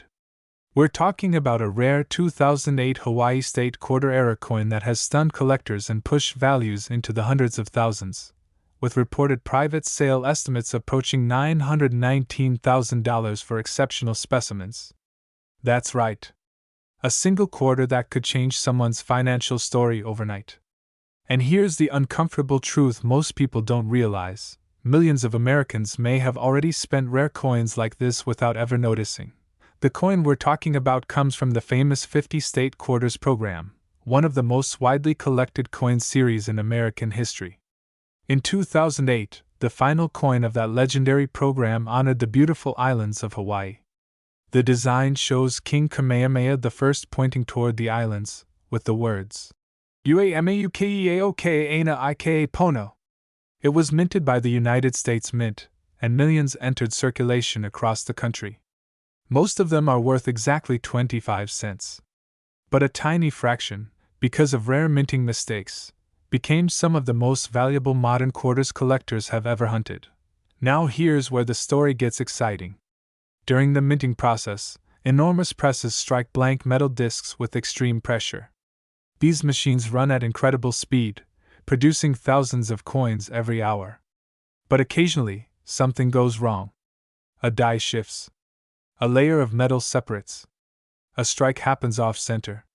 We're talking about a rare 2008 Hawaii State quarter-era coin that has stunned collectors and pushed values into the hundreds of thousands, with reported private sale estimates approaching $919,000 for exceptional specimens. That's right. A single quarter that could change someone's financial story overnight. And here's the uncomfortable truth most people don't realize. Millions of Americans may have already spent rare coins like this without ever noticing. The coin we're talking about comes from the famous 50-state quarters program, one of the most widely collected coin series in American history. In 2008, the final coin of that legendary program honored the beautiful islands of Hawaii. The design shows King Kamehameha I pointing toward the islands, with the words, Uamaukeeaokeaina Pono. It was minted by the United States Mint, and millions entered circulation across the country. Most of them are worth exactly 25 cents. But a tiny fraction, because of rare minting mistakes, became some of the most valuable modern quarters collectors have ever hunted. Now here's where the story gets exciting. During the minting process, enormous presses strike blank metal discs with extreme pressure. These machines run at incredible speed, producing thousands of coins every hour. But occasionally, something goes wrong. A die shifts. A layer of metal separates. A strike happens off-center.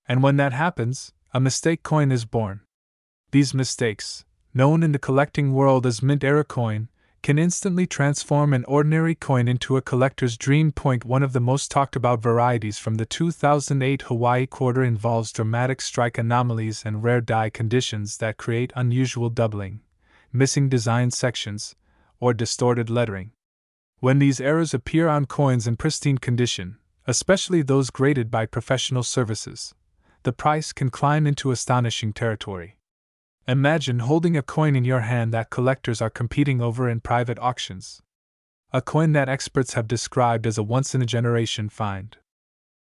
And when that happens, a mistake coin is born. These mistakes, known in the collecting world as mint error coin, can instantly transform an ordinary coin into a collector's dream. One of the most talked about varieties from the 2008 Hawaii quarter involves dramatic strike anomalies and rare die conditions that create unusual doubling, missing design sections, or distorted lettering. When these errors appear on coins in pristine condition, especially those graded by professional services, the price can climb into astonishing territory. Imagine holding a coin in your hand that collectors are competing over in private auctions. A coin that experts have described as a once-in-a-generation find.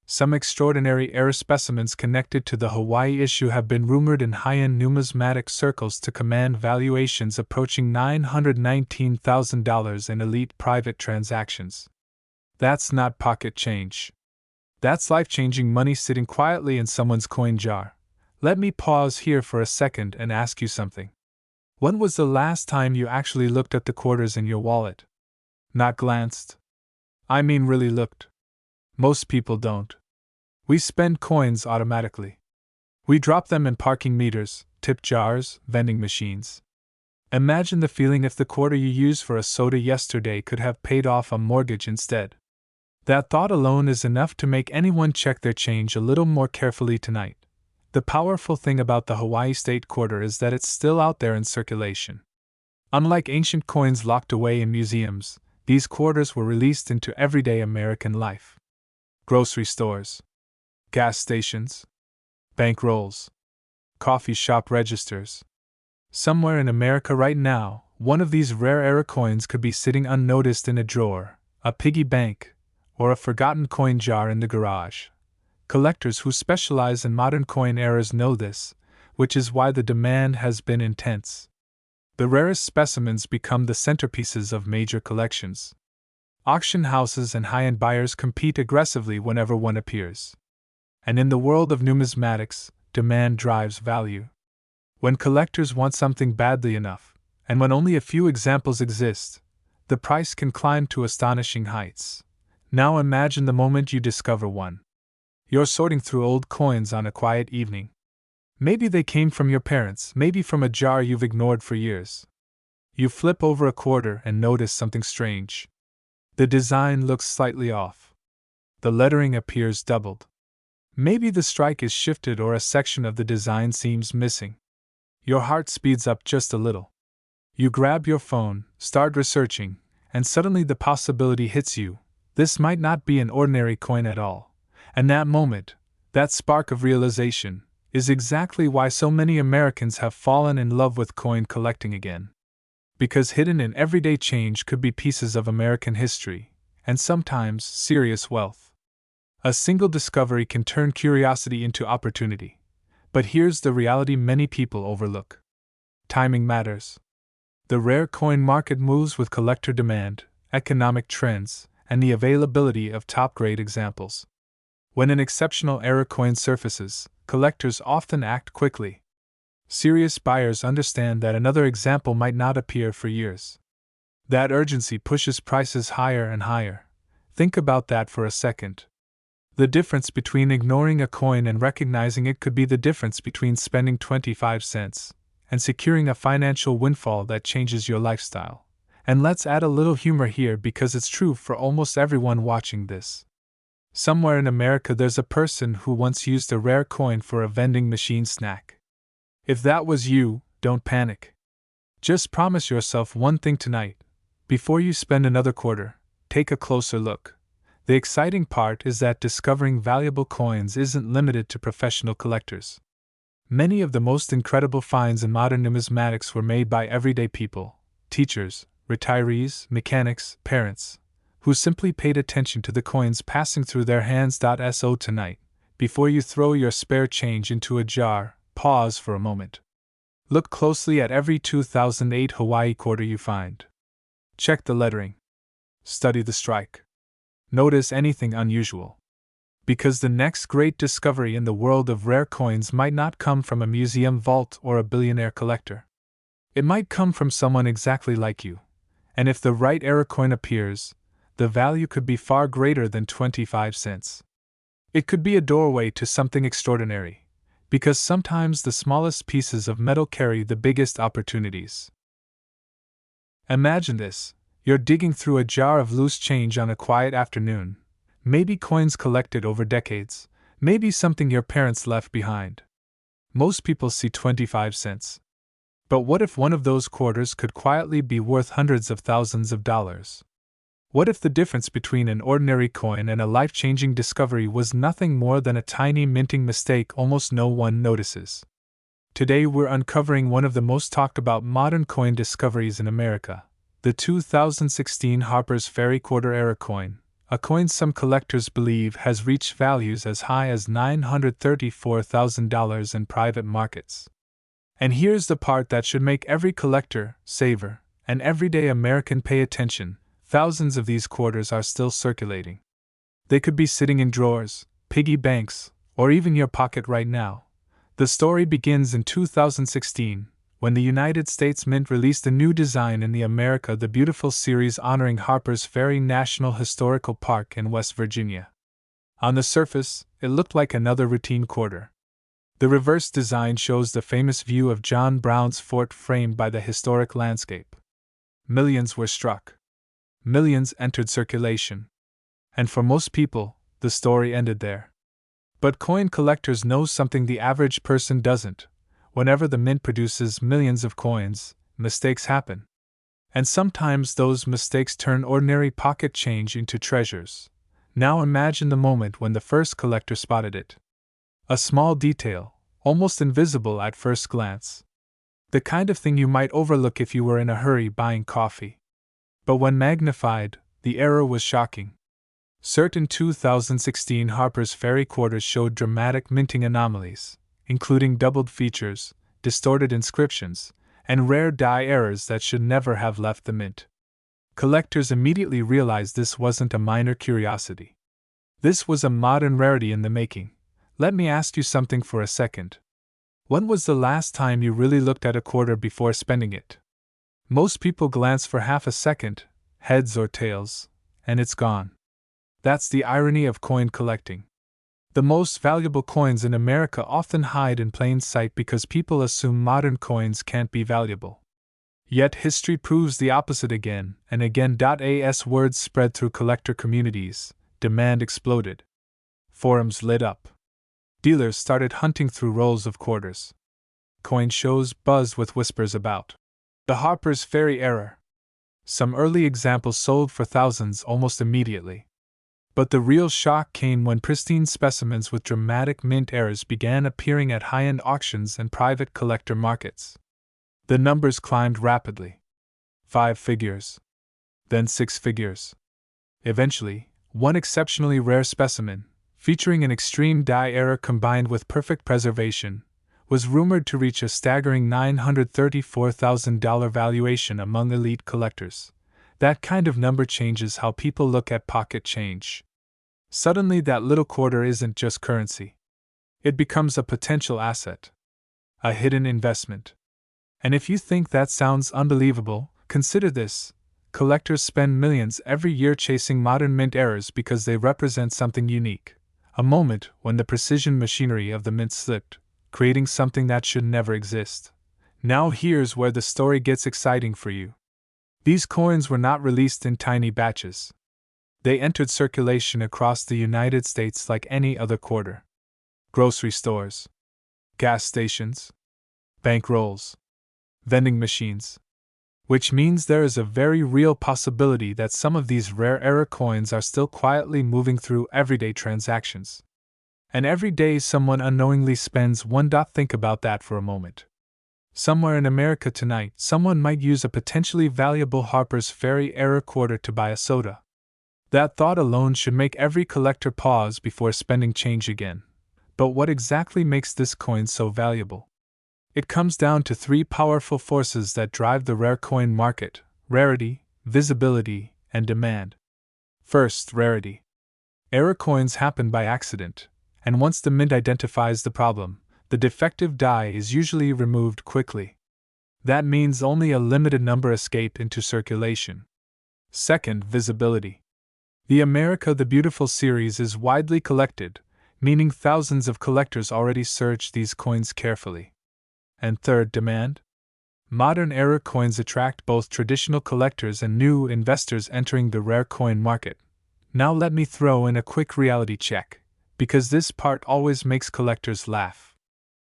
Some extraordinary rare specimens connected to the Hawaii issue have been rumored in high-end numismatic circles to command valuations approaching $919,000 in elite private transactions. That's not pocket change. That's life-changing money sitting quietly in someone's coin jar. Let me pause here for a second and ask you something. When was the last time you actually looked at the quarters in your wallet? Not glanced. I mean really looked. Most people don't. We spend coins automatically. We drop them in parking meters, tip jars, vending machines. Imagine the feeling if the quarter you used for a soda yesterday could have paid off a mortgage instead. That thought alone is enough to make anyone check their change a little more carefully tonight. The powerful thing about the Hawaii State Quarter is that it's still out there in circulation. Unlike ancient coins locked away in museums, these quarters were released into everyday American life. Grocery stores, gas stations, bank rolls, coffee shop registers. Somewhere in America right now, one of these rare era coins could be sitting unnoticed in a drawer, a piggy bank, or a forgotten coin jar in the garage. Collectors who specialize in modern coin eras know this, which is why the demand has been intense. The rarest specimens become the centerpieces of major collections. Auction houses and high-end buyers compete aggressively whenever one appears. And in the world of numismatics, demand drives value. When collectors want something badly enough, and when only a few examples exist, the price can climb to astonishing heights. Now imagine the moment you discover one. You're sorting through old coins on a quiet evening. Maybe they came from your parents, maybe from a jar you've ignored for years. You flip over a quarter and notice something strange. The design looks slightly off. The lettering appears doubled. Maybe the strike is shifted or a section of the design seems missing. Your heart speeds up just a little. You grab your phone, start researching, and suddenly the possibility hits you. This might not be an ordinary coin at all. And that moment, that spark of realization, is exactly why so many Americans have fallen in love with coin collecting again. Because hidden in everyday change could be pieces of American history, and sometimes serious wealth. A single discovery can turn curiosity into opportunity. But here's the reality many people overlook. Timing matters. The rare coin market moves with collector demand, economic trends, and the availability of top-grade examples. When an exceptional era coin surfaces, collectors often act quickly. Serious buyers understand that another example might not appear for years. That urgency pushes prices higher and higher. Think about that for a second. The difference between ignoring a coin and recognizing it could be the difference between spending 25 cents and securing a financial windfall that changes your lifestyle. And let's add a little humor here because it's true for almost everyone watching this. Somewhere in America there's a person who once used a rare coin for a vending machine snack. If that was you, don't panic. Just promise yourself one thing tonight. Before you spend another quarter, take a closer look. The exciting part is that discovering valuable coins isn't limited to professional collectors. Many of the most incredible finds in modern numismatics were made by everyday people, teachers, retirees, mechanics, parents, who simply paid attention to the coins passing through their hands. So tonight, before you throw your spare change into a jar, pause for a moment. Look closely at every 2008 Hawaii quarter you find. Check the lettering. Study the strike. Notice anything unusual. Because the next great discovery in the world of rare coins might not come from a museum vault or a billionaire collector. It might come from someone exactly like you. And if the right era coin appears, the value could be far greater than 25 cents. It could be a doorway to something extraordinary. Because sometimes the smallest pieces of metal carry the biggest opportunities. Imagine this. You're digging through a jar of loose change on a quiet afternoon. Maybe coins collected over decades. Maybe something your parents left behind. Most people see 25 cents. But what if one of those quarters could quietly be worth hundreds of thousands of dollars? What if the difference between an ordinary coin and a life-changing discovery was nothing more than a tiny minting mistake almost no one notices? Today we're uncovering one of the most talked about modern coin discoveries in America, The 2016 Harper's Ferry Quarter Era coin, a coin some collectors believe has reached values as high as $934,000 in private markets. And here's the part that should make every collector, saver, and everyday American pay attention: thousands of these quarters are still circulating. They could be sitting in drawers, piggy banks, or even your pocket right now. The story begins in 2016, when the United States Mint released a new design in the America the Beautiful series honoring Harper's Ferry National Historical Park in West Virginia. On the surface, it looked like another routine quarter. The reverse design shows the famous view of John Brown's fort framed by the historic landscape. Millions were struck. Millions entered circulation. And for most people, the story ended there. But coin collectors know something the average person doesn't. Whenever the mint produces millions of coins, mistakes happen. And sometimes those mistakes turn ordinary pocket change into treasures. Now imagine the moment when the first collector spotted it. A small detail, almost invisible at first glance. The kind of thing you might overlook if you were in a hurry buying coffee. But when magnified, the error was shocking. Certain 2016 Harper's Ferry quarters showed dramatic minting anomalies, including doubled features, distorted inscriptions, and rare die errors that should never have left the mint. Collectors immediately realized this wasn't a minor curiosity. This was a modern rarity in the making. Let me ask you something for a second. When was the last time you really looked at a quarter before spending it? Most people glance for half a second, heads or tails, and it's gone. That's the irony of coin collecting. The most valuable coins in America often hide in plain sight because people assume modern coins can't be valuable. Yet history proves the opposite again and again. As words spread through collector communities, demand exploded. Forums lit up. Dealers started hunting through rolls of quarters. Coin shows buzzed with whispers about the Harper's Ferry era. Some early examples sold for thousands almost immediately. But the real shock came when pristine specimens with dramatic mint errors began appearing at high-end auctions and private collector markets. The numbers climbed rapidly. 5 figures. Then 6 figures. Eventually, one exceptionally rare specimen, featuring an extreme die error combined with perfect preservation, was rumored to reach a staggering $934,000 valuation among elite collectors. That kind of number changes how people look at pocket change. Suddenly, that little quarter isn't just currency. It becomes a potential asset. A hidden investment. And if you think that sounds unbelievable, consider this. Collectors spend millions every year chasing modern mint errors because they represent something unique. A moment when the precision machinery of the mint slipped, creating something that should never exist. Now here's where the story gets exciting for you. These coins were not released in tiny batches. They entered circulation across the United States like any other quarter. Grocery stores, gas stations, bank rolls, vending machines. Which means there is a very real possibility that some of these rare era coins are still quietly moving through everyday transactions. And every day someone unknowingly spends one. Think about that for a moment. Somewhere in America tonight, someone might use a potentially valuable Harper's Ferry era quarter to buy a soda. That thought alone should make every collector pause before spending change again. But what exactly makes this coin so valuable? It comes down to 3 powerful forces that drive the rare coin market: rarity, visibility, and demand. First, rarity. Error coins happen by accident, and once the mint identifies the problem, the defective die is usually removed quickly. That means only a limited number escape into circulation. Second, visibility. The America the Beautiful series is widely collected, meaning thousands of collectors already search these coins carefully. And third, demand. Modern era coins attract both traditional collectors and new investors entering the rare coin market. Now let me throw in a quick reality check, because this part always makes collectors laugh.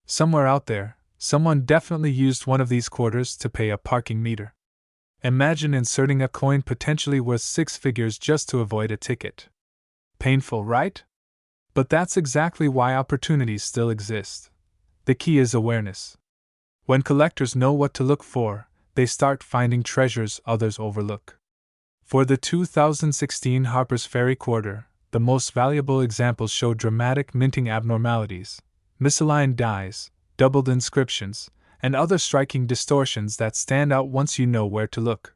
Somewhere out there, someone definitely used one of these quarters to pay a parking meter. Imagine inserting a coin potentially worth 6 figures just to avoid a ticket. Painful, right? But that's exactly why opportunities still exist. The key is awareness. When collectors know what to look for, they start finding treasures others overlook. For the 2016 Harper's Ferry Quarter, the most valuable examples show dramatic minting abnormalities, misaligned dies, doubled inscriptions, and other striking distortions that stand out once you know where to look.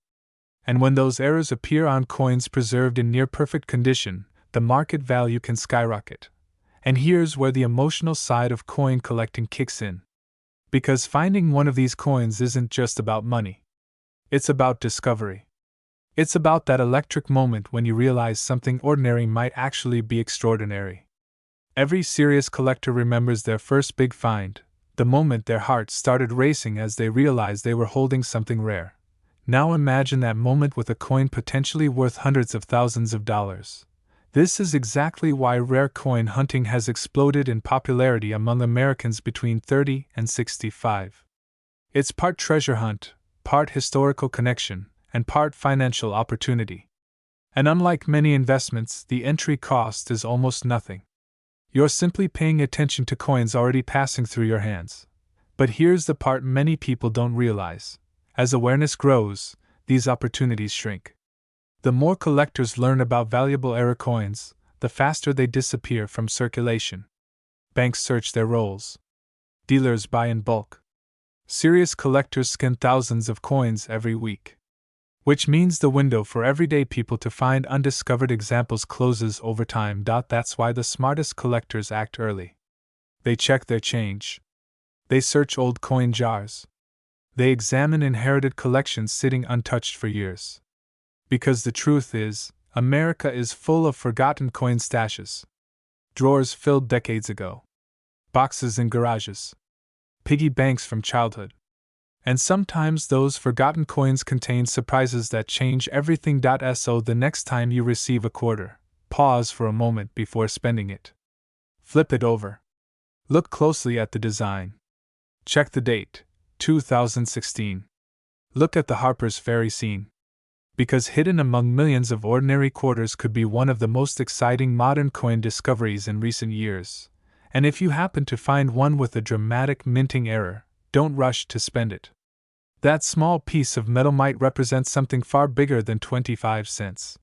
And when those errors appear on coins preserved in near-perfect condition, the market value can skyrocket. And here's where the emotional side of coin collecting kicks in. Because finding one of these coins isn't just about money. It's about discovery. It's about that electric moment when you realize something ordinary might actually be extraordinary. Every serious collector remembers their first big find, the moment their hearts started racing as they realized they were holding something rare. Now imagine that moment with a coin potentially worth hundreds of thousands of dollars. This is exactly why rare coin hunting has exploded in popularity among Americans between 30 and 65. It's part treasure hunt, part historical connection, and part financial opportunity. And unlike many investments, the entry cost is almost nothing. You're simply paying attention to coins already passing through your hands. But here's the part many people don't realize. As awareness grows, these opportunities shrink. The more collectors learn about valuable error coins, the faster they disappear from circulation. Banks search their rolls. Dealers buy in bulk. Serious collectors scan thousands of coins every week. Which means the window for everyday people to find undiscovered examples closes over time. That's why the smartest collectors act early. They check their change. They search old coin jars. They examine inherited collections sitting untouched for years. Because the truth is, America is full of forgotten coin stashes. Drawers filled decades ago. Boxes in garages. Piggy banks from childhood. And sometimes those forgotten coins contain surprises that change everything. So the next time you receive a quarter, pause for a moment before spending it. Flip it over. Look closely at the design. Check the date, 2016. Look at the Harper's Ferry scene. Because hidden among millions of ordinary quarters could be one of the most exciting modern coin discoveries in recent years. And if you happen to find one with a dramatic minting error, don't rush to spend it. That small piece of metal might represent something far bigger than 25 cents.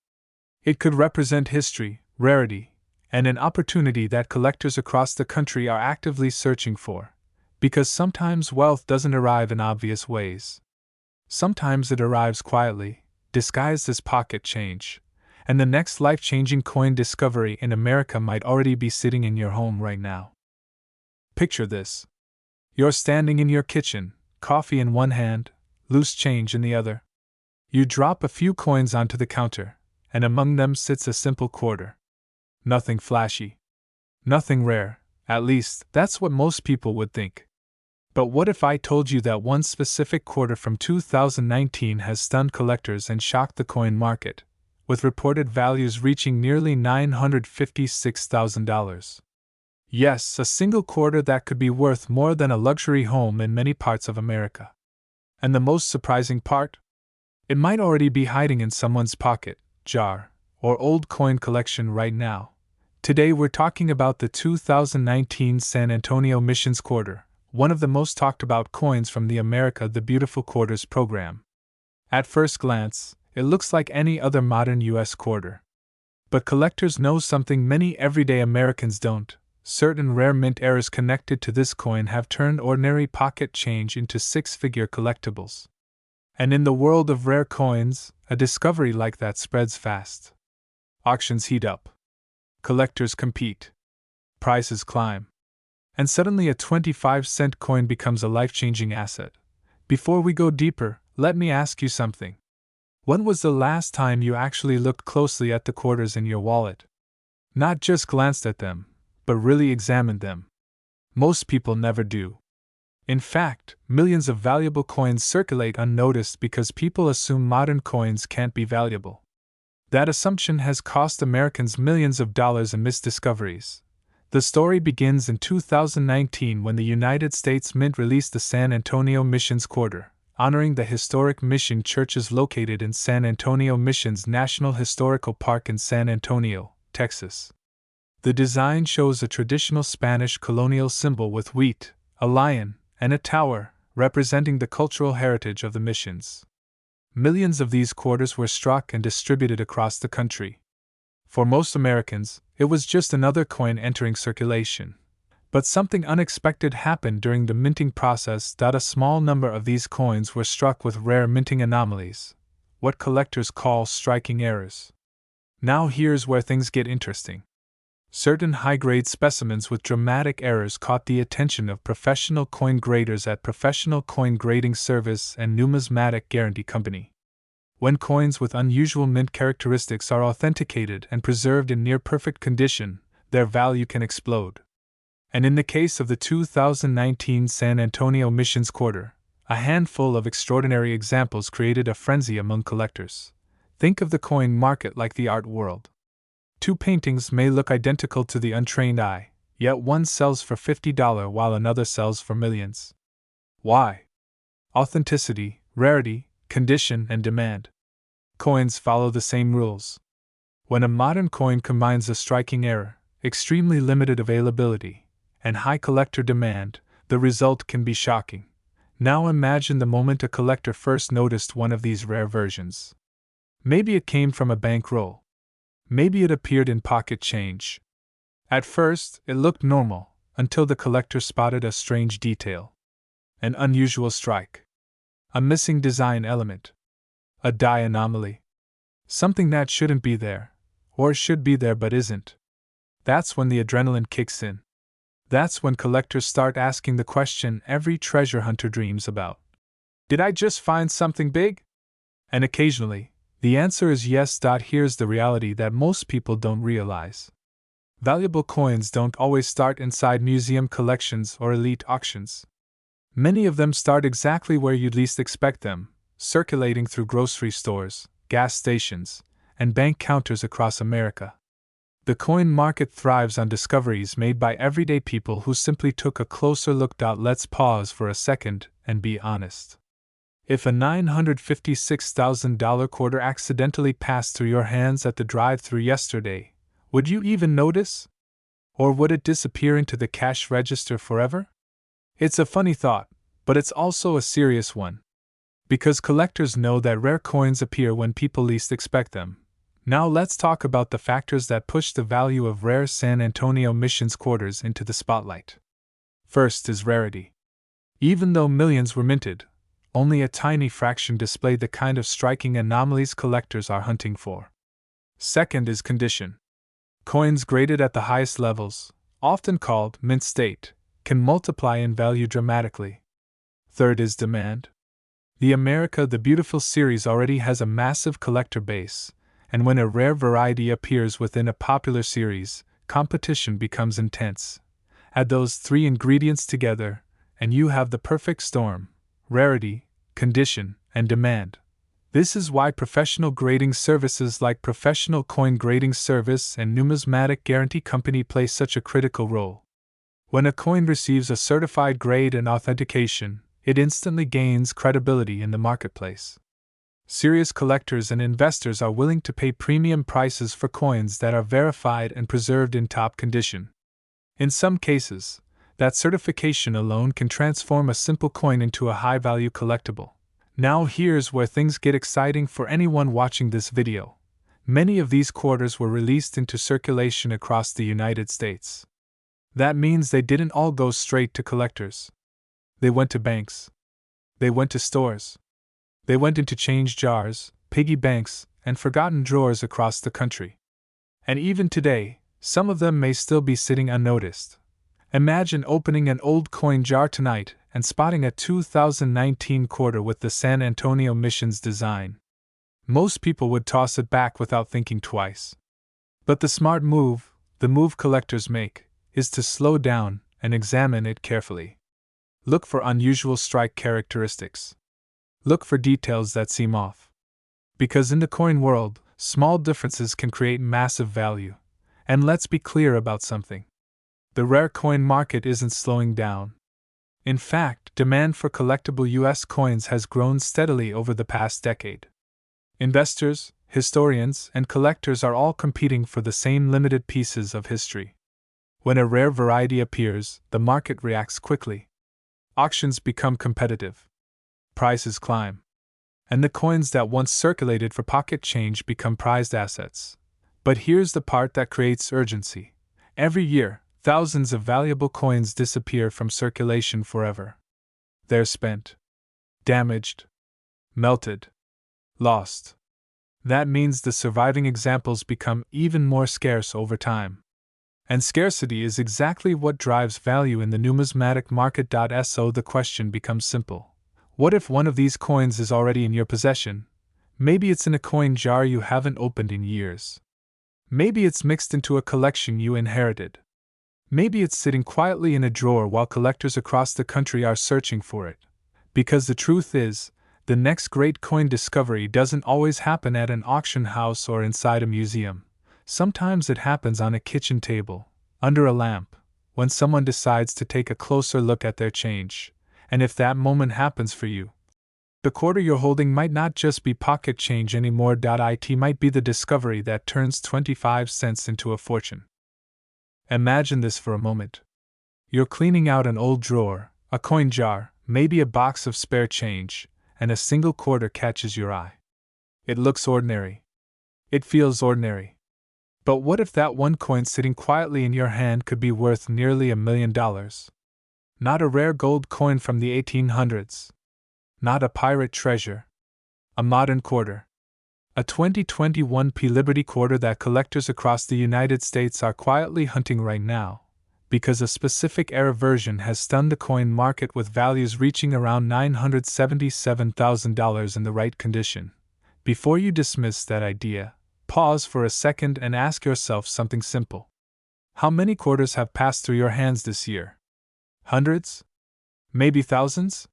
It could represent history, rarity, and an opportunity that collectors across the country are actively searching for. Because sometimes wealth doesn't arrive in obvious ways. Sometimes it arrives quietly, disguised as pocket change, and the next life-changing coin discovery in America might already be sitting in your home right now. Picture this. You're standing in your kitchen, coffee in one hand, loose change in the other. You drop a few coins onto the counter, and among them sits a simple quarter. Nothing flashy. Nothing rare, at least, that's what most people would think. But what if I told you that one specific quarter from 2019 has stunned collectors and shocked the coin market, with reported values reaching nearly $956,000? Yes, a single quarter that could be worth more than a luxury home in many parts of America. And the most surprising part? It might already be hiding in someone's pocket, jar, or old coin collection right now. Today we're talking about the 2019 San Antonio Missions Quarter, one of the most talked about coins from the America the Beautiful Quarters program. At first glance, it looks like any other modern U.S. quarter. But collectors know something many everyday Americans don't. Certain rare mint errors connected to this coin have turned ordinary pocket change into six-figure collectibles. And in the world of rare coins, a discovery like that spreads fast. Auctions heat up. Collectors compete. Prices climb. And suddenly a 25-cent coin becomes a life-changing asset. Before we go deeper, let me ask you something. When was the last time you actually looked closely at the quarters in your wallet? Not just glanced at them, but really examined them. Most people never do. In fact, millions of valuable coins circulate unnoticed because people assume modern coins can't be valuable. That assumption has cost Americans millions of dollars in missed discoveries. The story begins in 2019 when the United States Mint released the San Antonio Missions Quarter, honoring the historic mission churches located in San Antonio Missions National Historical Park in San Antonio, Texas. The design shows a traditional Spanish colonial symbol with wheat, a lion, and a tower, representing the cultural heritage of the missions. Millions of these quarters were struck and distributed across the country. For most Americans, it was just another coin entering circulation. But something unexpected happened during the minting process. A small number of these coins were struck with rare minting anomalies, what collectors call striking errors. Now here's where things get interesting. Certain high-grade specimens with dramatic errors caught the attention of professional coin graders at Professional Coin Grading Service and Numismatic Guarantee Company. When coins with unusual mint characteristics are authenticated and preserved in near-perfect condition, their value can explode. And in the case of the 2019 San Antonio Missions Quarter, a handful of extraordinary examples created a frenzy among collectors. Think of the coin market like the art world. Two paintings may look identical to the untrained eye, yet one sells for $50 while another sells for millions. Why? Authenticity, rarity, condition, and demand. Coins follow the same rules. When a modern coin combines a striking error, extremely limited availability, and high collector demand, the result can be shocking. Now imagine the moment a collector first noticed one of these rare versions. Maybe it came from a bankroll. Maybe it appeared in pocket change. At first, it looked normal, until the collector spotted a strange detail. An unusual strike. A missing design element. A die anomaly. Something that shouldn't be there, or should be there but isn't. That's when the adrenaline kicks in. That's when collectors start asking the question every treasure hunter dreams about. Did I just find something big? And occasionally, the answer is yes. Here's the reality that most people don't realize. Valuable coins don't always start inside museum collections or elite auctions. Many of them start exactly where you'd least expect them, circulating through grocery stores, gas stations, and bank counters across America. The coin market thrives on discoveries made by everyday people who simply took a closer look. Let's pause for a second and be honest. If a $956,000 quarter accidentally passed through your hands at the drive-thru yesterday, would you even notice? Or would it disappear into the cash register forever? It's a funny thought, but it's also a serious one. Because collectors know that rare coins appear when people least expect them. Now let's talk about the factors that push the value of rare San Antonio Missions quarters into the spotlight. First is rarity. Even though millions were minted, only a tiny fraction displayed the kind of striking anomalies collectors are hunting for. Second is condition. Coins graded at the highest levels, often called mint state, can multiply in value dramatically. Third is demand. The America the Beautiful series already has a massive collector base, and when a rare variety appears within a popular series, competition becomes intense. Add those three ingredients together, and you have the perfect storm: rarity, condition, and demand. This is why professional grading services like Professional Coin Grading Service and Numismatic Guarantee Company play such a critical role. When a coin receives a certified grade and authentication, it instantly gains credibility in the marketplace. Serious collectors and investors are willing to pay premium prices for coins that are verified and preserved in top condition. In some cases, that certification alone can transform a simple coin into a high-value collectible. Now here's where things get exciting for anyone watching this video. Many of these quarters were released into circulation across the United States. That means they didn't all go straight to collectors. They went to banks. They went to stores. They went into change jars, piggy banks, and forgotten drawers across the country. And even today, some of them may still be sitting unnoticed. Imagine opening an old coin jar tonight and spotting a 2019 quarter with the San Antonio Missions design. Most people would toss it back without thinking twice. But the smart move, the move collectors make, is to slow down and examine it carefully. Look for unusual strike characteristics. Look for details that seem off. Because in the coin world, small differences can create massive value. And let's be clear about something. The rare coin market isn't slowing down. In fact, demand for collectible U.S. coins has grown steadily over the past decade. Investors, historians, and collectors are all competing for the same limited pieces of history. When a rare variety appears, the market reacts quickly. Auctions become competitive. Prices climb. And the coins that once circulated for pocket change become prized assets. But here's the part that creates urgency. Every year, thousands of valuable coins disappear from circulation forever. They're spent, damaged, melted, lost. That means the surviving examples become even more scarce over time. And scarcity is exactly what drives value in the numismatic market. So the question becomes simple. What if one of these coins is already in your possession? Maybe it's in a coin jar you haven't opened in years. Maybe it's mixed into a collection you inherited. Maybe it's sitting quietly in a drawer while collectors across the country are searching for it. Because the truth is, the next great coin discovery doesn't always happen at an auction house or inside a museum. Sometimes it happens on a kitchen table, under a lamp, when someone decides to take a closer look at their change. And if that moment happens for you, the quarter you're holding might not just be pocket change anymore. It might be the discovery that turns 25 cents into a fortune. Imagine this for a moment. You're cleaning out an old drawer, a coin jar, maybe a box of spare change, and a single quarter catches your eye. It looks ordinary. It feels ordinary. But what if that one coin sitting quietly in your hand could be worth nearly $1 million? Not a rare gold coin from the 1800s. Not a pirate treasure. A modern quarter. A 2021 P Liberty quarter that collectors across the United States are quietly hunting right now, because a specific era version has stunned the coin market with values reaching around $977,000 in the right condition. Before you dismiss that idea, pause for a second and ask yourself something simple. How many quarters have passed through your hands this year? Hundreds? Maybe thousands?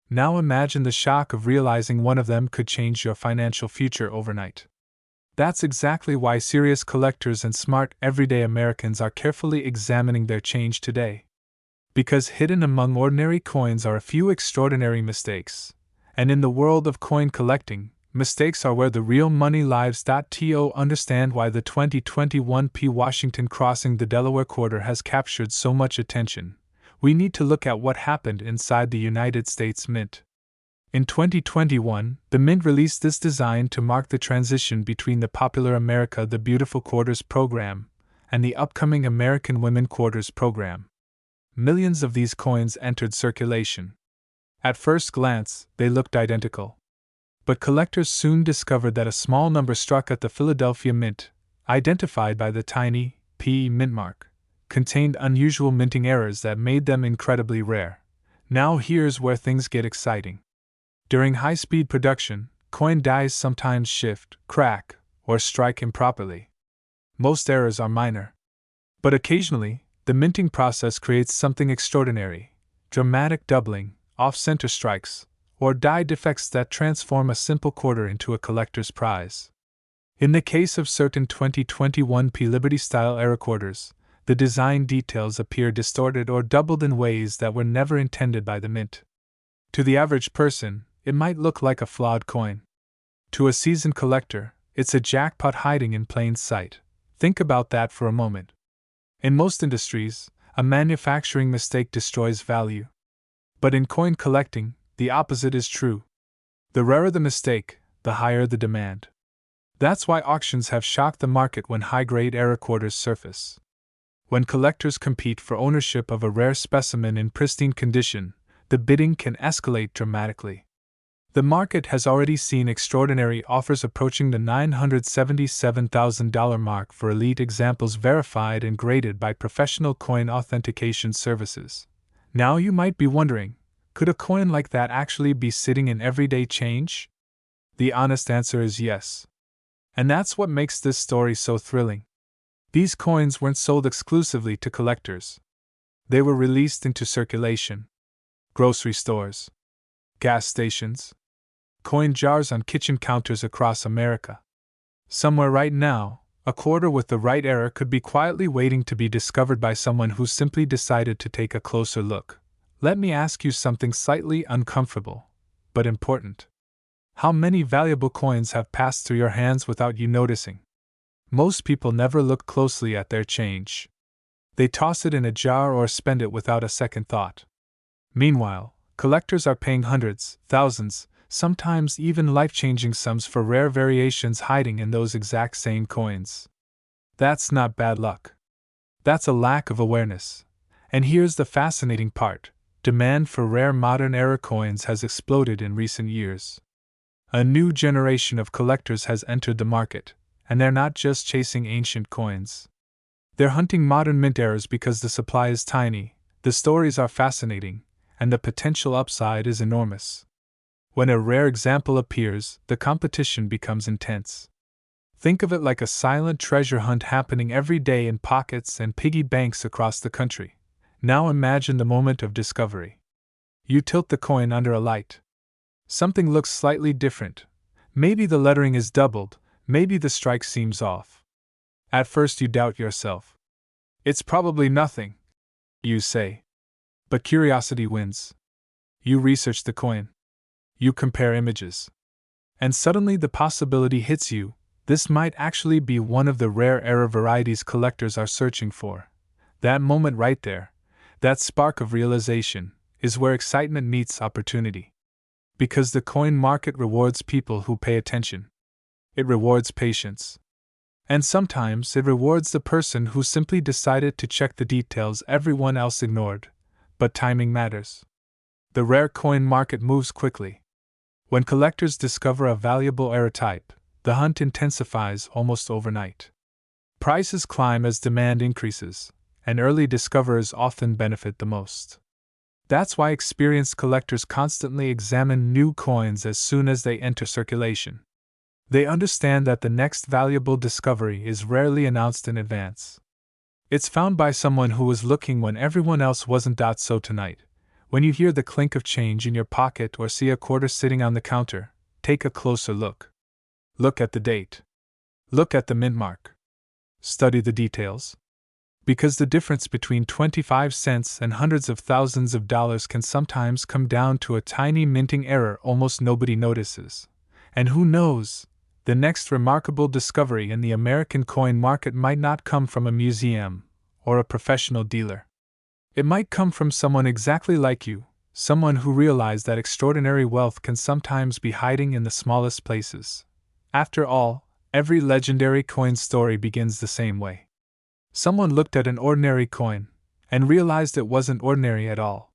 Now imagine the shock of realizing one of them could change your financial future overnight. That's exactly why serious collectors and smart everyday Americans are carefully examining their change today. Because hidden among ordinary coins are a few extraordinary mistakes. And in the world of coin collecting, mistakes are where the real money lives. To understand why the 2021 P Washington crossing the Delaware Quarter has captured so much attention, we need to look at what happened inside the United States Mint. In 2021, the Mint released this design to mark the transition between the popular America the Beautiful Quarters program and the upcoming American Women Quarters program. Millions of these coins entered circulation. At first glance, they looked identical. But collectors soon discovered that a small number struck at the Philadelphia Mint, identified by the tiny P mint mark, contained unusual minting errors that made them incredibly rare. Now here's where things get exciting. During high-speed production, coin dies sometimes shift, crack, or strike improperly. Most errors are minor. But occasionally, the minting process creates something extraordinary: dramatic doubling, off-center strikes, or die defects that transform a simple quarter into a collector's prize. In the case of certain 2021 P Liberty-style era quarters, the design details appear distorted or doubled in ways that were never intended by the Mint. To the average person, it might look like a flawed coin. To a seasoned collector, it's a jackpot hiding in plain sight. Think about that for a moment. In most industries, a manufacturing mistake destroys value. But in coin collecting, the opposite is true. The rarer the mistake, the higher the demand. That's why auctions have shocked the market when high-grade era quarters surface. When collectors compete for ownership of a rare specimen in pristine condition, the bidding can escalate dramatically. The market has already seen extraordinary offers approaching the $977,000 mark for elite examples verified and graded by professional coin authentication services. Now you might be wondering, could a coin like that actually be sitting in everyday change? The honest answer is yes. And that's what makes this story so thrilling. These coins weren't sold exclusively to collectors. They were released into circulation. Grocery stores, gas stations, coin jars on kitchen counters across America. Somewhere right now, a quarter with the right error could be quietly waiting to be discovered by someone who simply decided to take a closer look. Let me ask you something slightly uncomfortable, but important. How many valuable coins have passed through your hands without you noticing? Most people never look closely at their change. They toss it in a jar or spend it without a second thought. Meanwhile, collectors are paying hundreds, thousands, sometimes even life-changing sums for rare variations hiding in those exact same coins. That's not bad luck. That's a lack of awareness. And here's the fascinating part: demand for rare modern-era coins has exploded in recent years. A new generation of collectors has entered the market, and they're not just chasing ancient coins. They're hunting modern mint eras because the supply is tiny, the stories are fascinating, and the potential upside is enormous. When a rare example appears, the competition becomes intense. Think of it like a silent treasure hunt happening every day in pockets and piggy banks across the country. Now imagine the moment of discovery. You tilt the coin under a light. Something looks slightly different. Maybe the lettering is doubled, maybe the strike seems off. At first you doubt yourself. It's probably nothing, you say. But curiosity wins. You research the coin. You compare images. And suddenly the possibility hits you: this might actually be one of the rare era varieties collectors are searching for. That moment right there, that spark of realization, is where excitement meets opportunity. Because the coin market rewards people who pay attention. It rewards patience. And sometimes it rewards the person who simply decided to check the details everyone else ignored. But timing matters. The rare coin market moves quickly. When collectors discover a valuable era type, the hunt intensifies almost overnight. Prices climb as demand increases, and early discoverers often benefit the most. That's why experienced collectors constantly examine new coins as soon as they enter circulation. They understand that the next valuable discovery is rarely announced in advance. It's found by someone who was looking when everyone else wasn't. So tonight, when you hear the clink of change in your pocket or see a quarter sitting on the counter, take a closer look. Look at the date. Look at the mint mark. Study the details. Because the difference between 25 cents and hundreds of thousands of dollars can sometimes come down to a tiny minting error almost nobody notices. And who knows, the next remarkable discovery in the American coin market might not come from a museum or a professional dealer. It might come from someone exactly like you, someone who realized that extraordinary wealth can sometimes be hiding in the smallest places. After all, every legendary coin story begins the same way. Someone looked at an ordinary coin and realized it wasn't ordinary at all.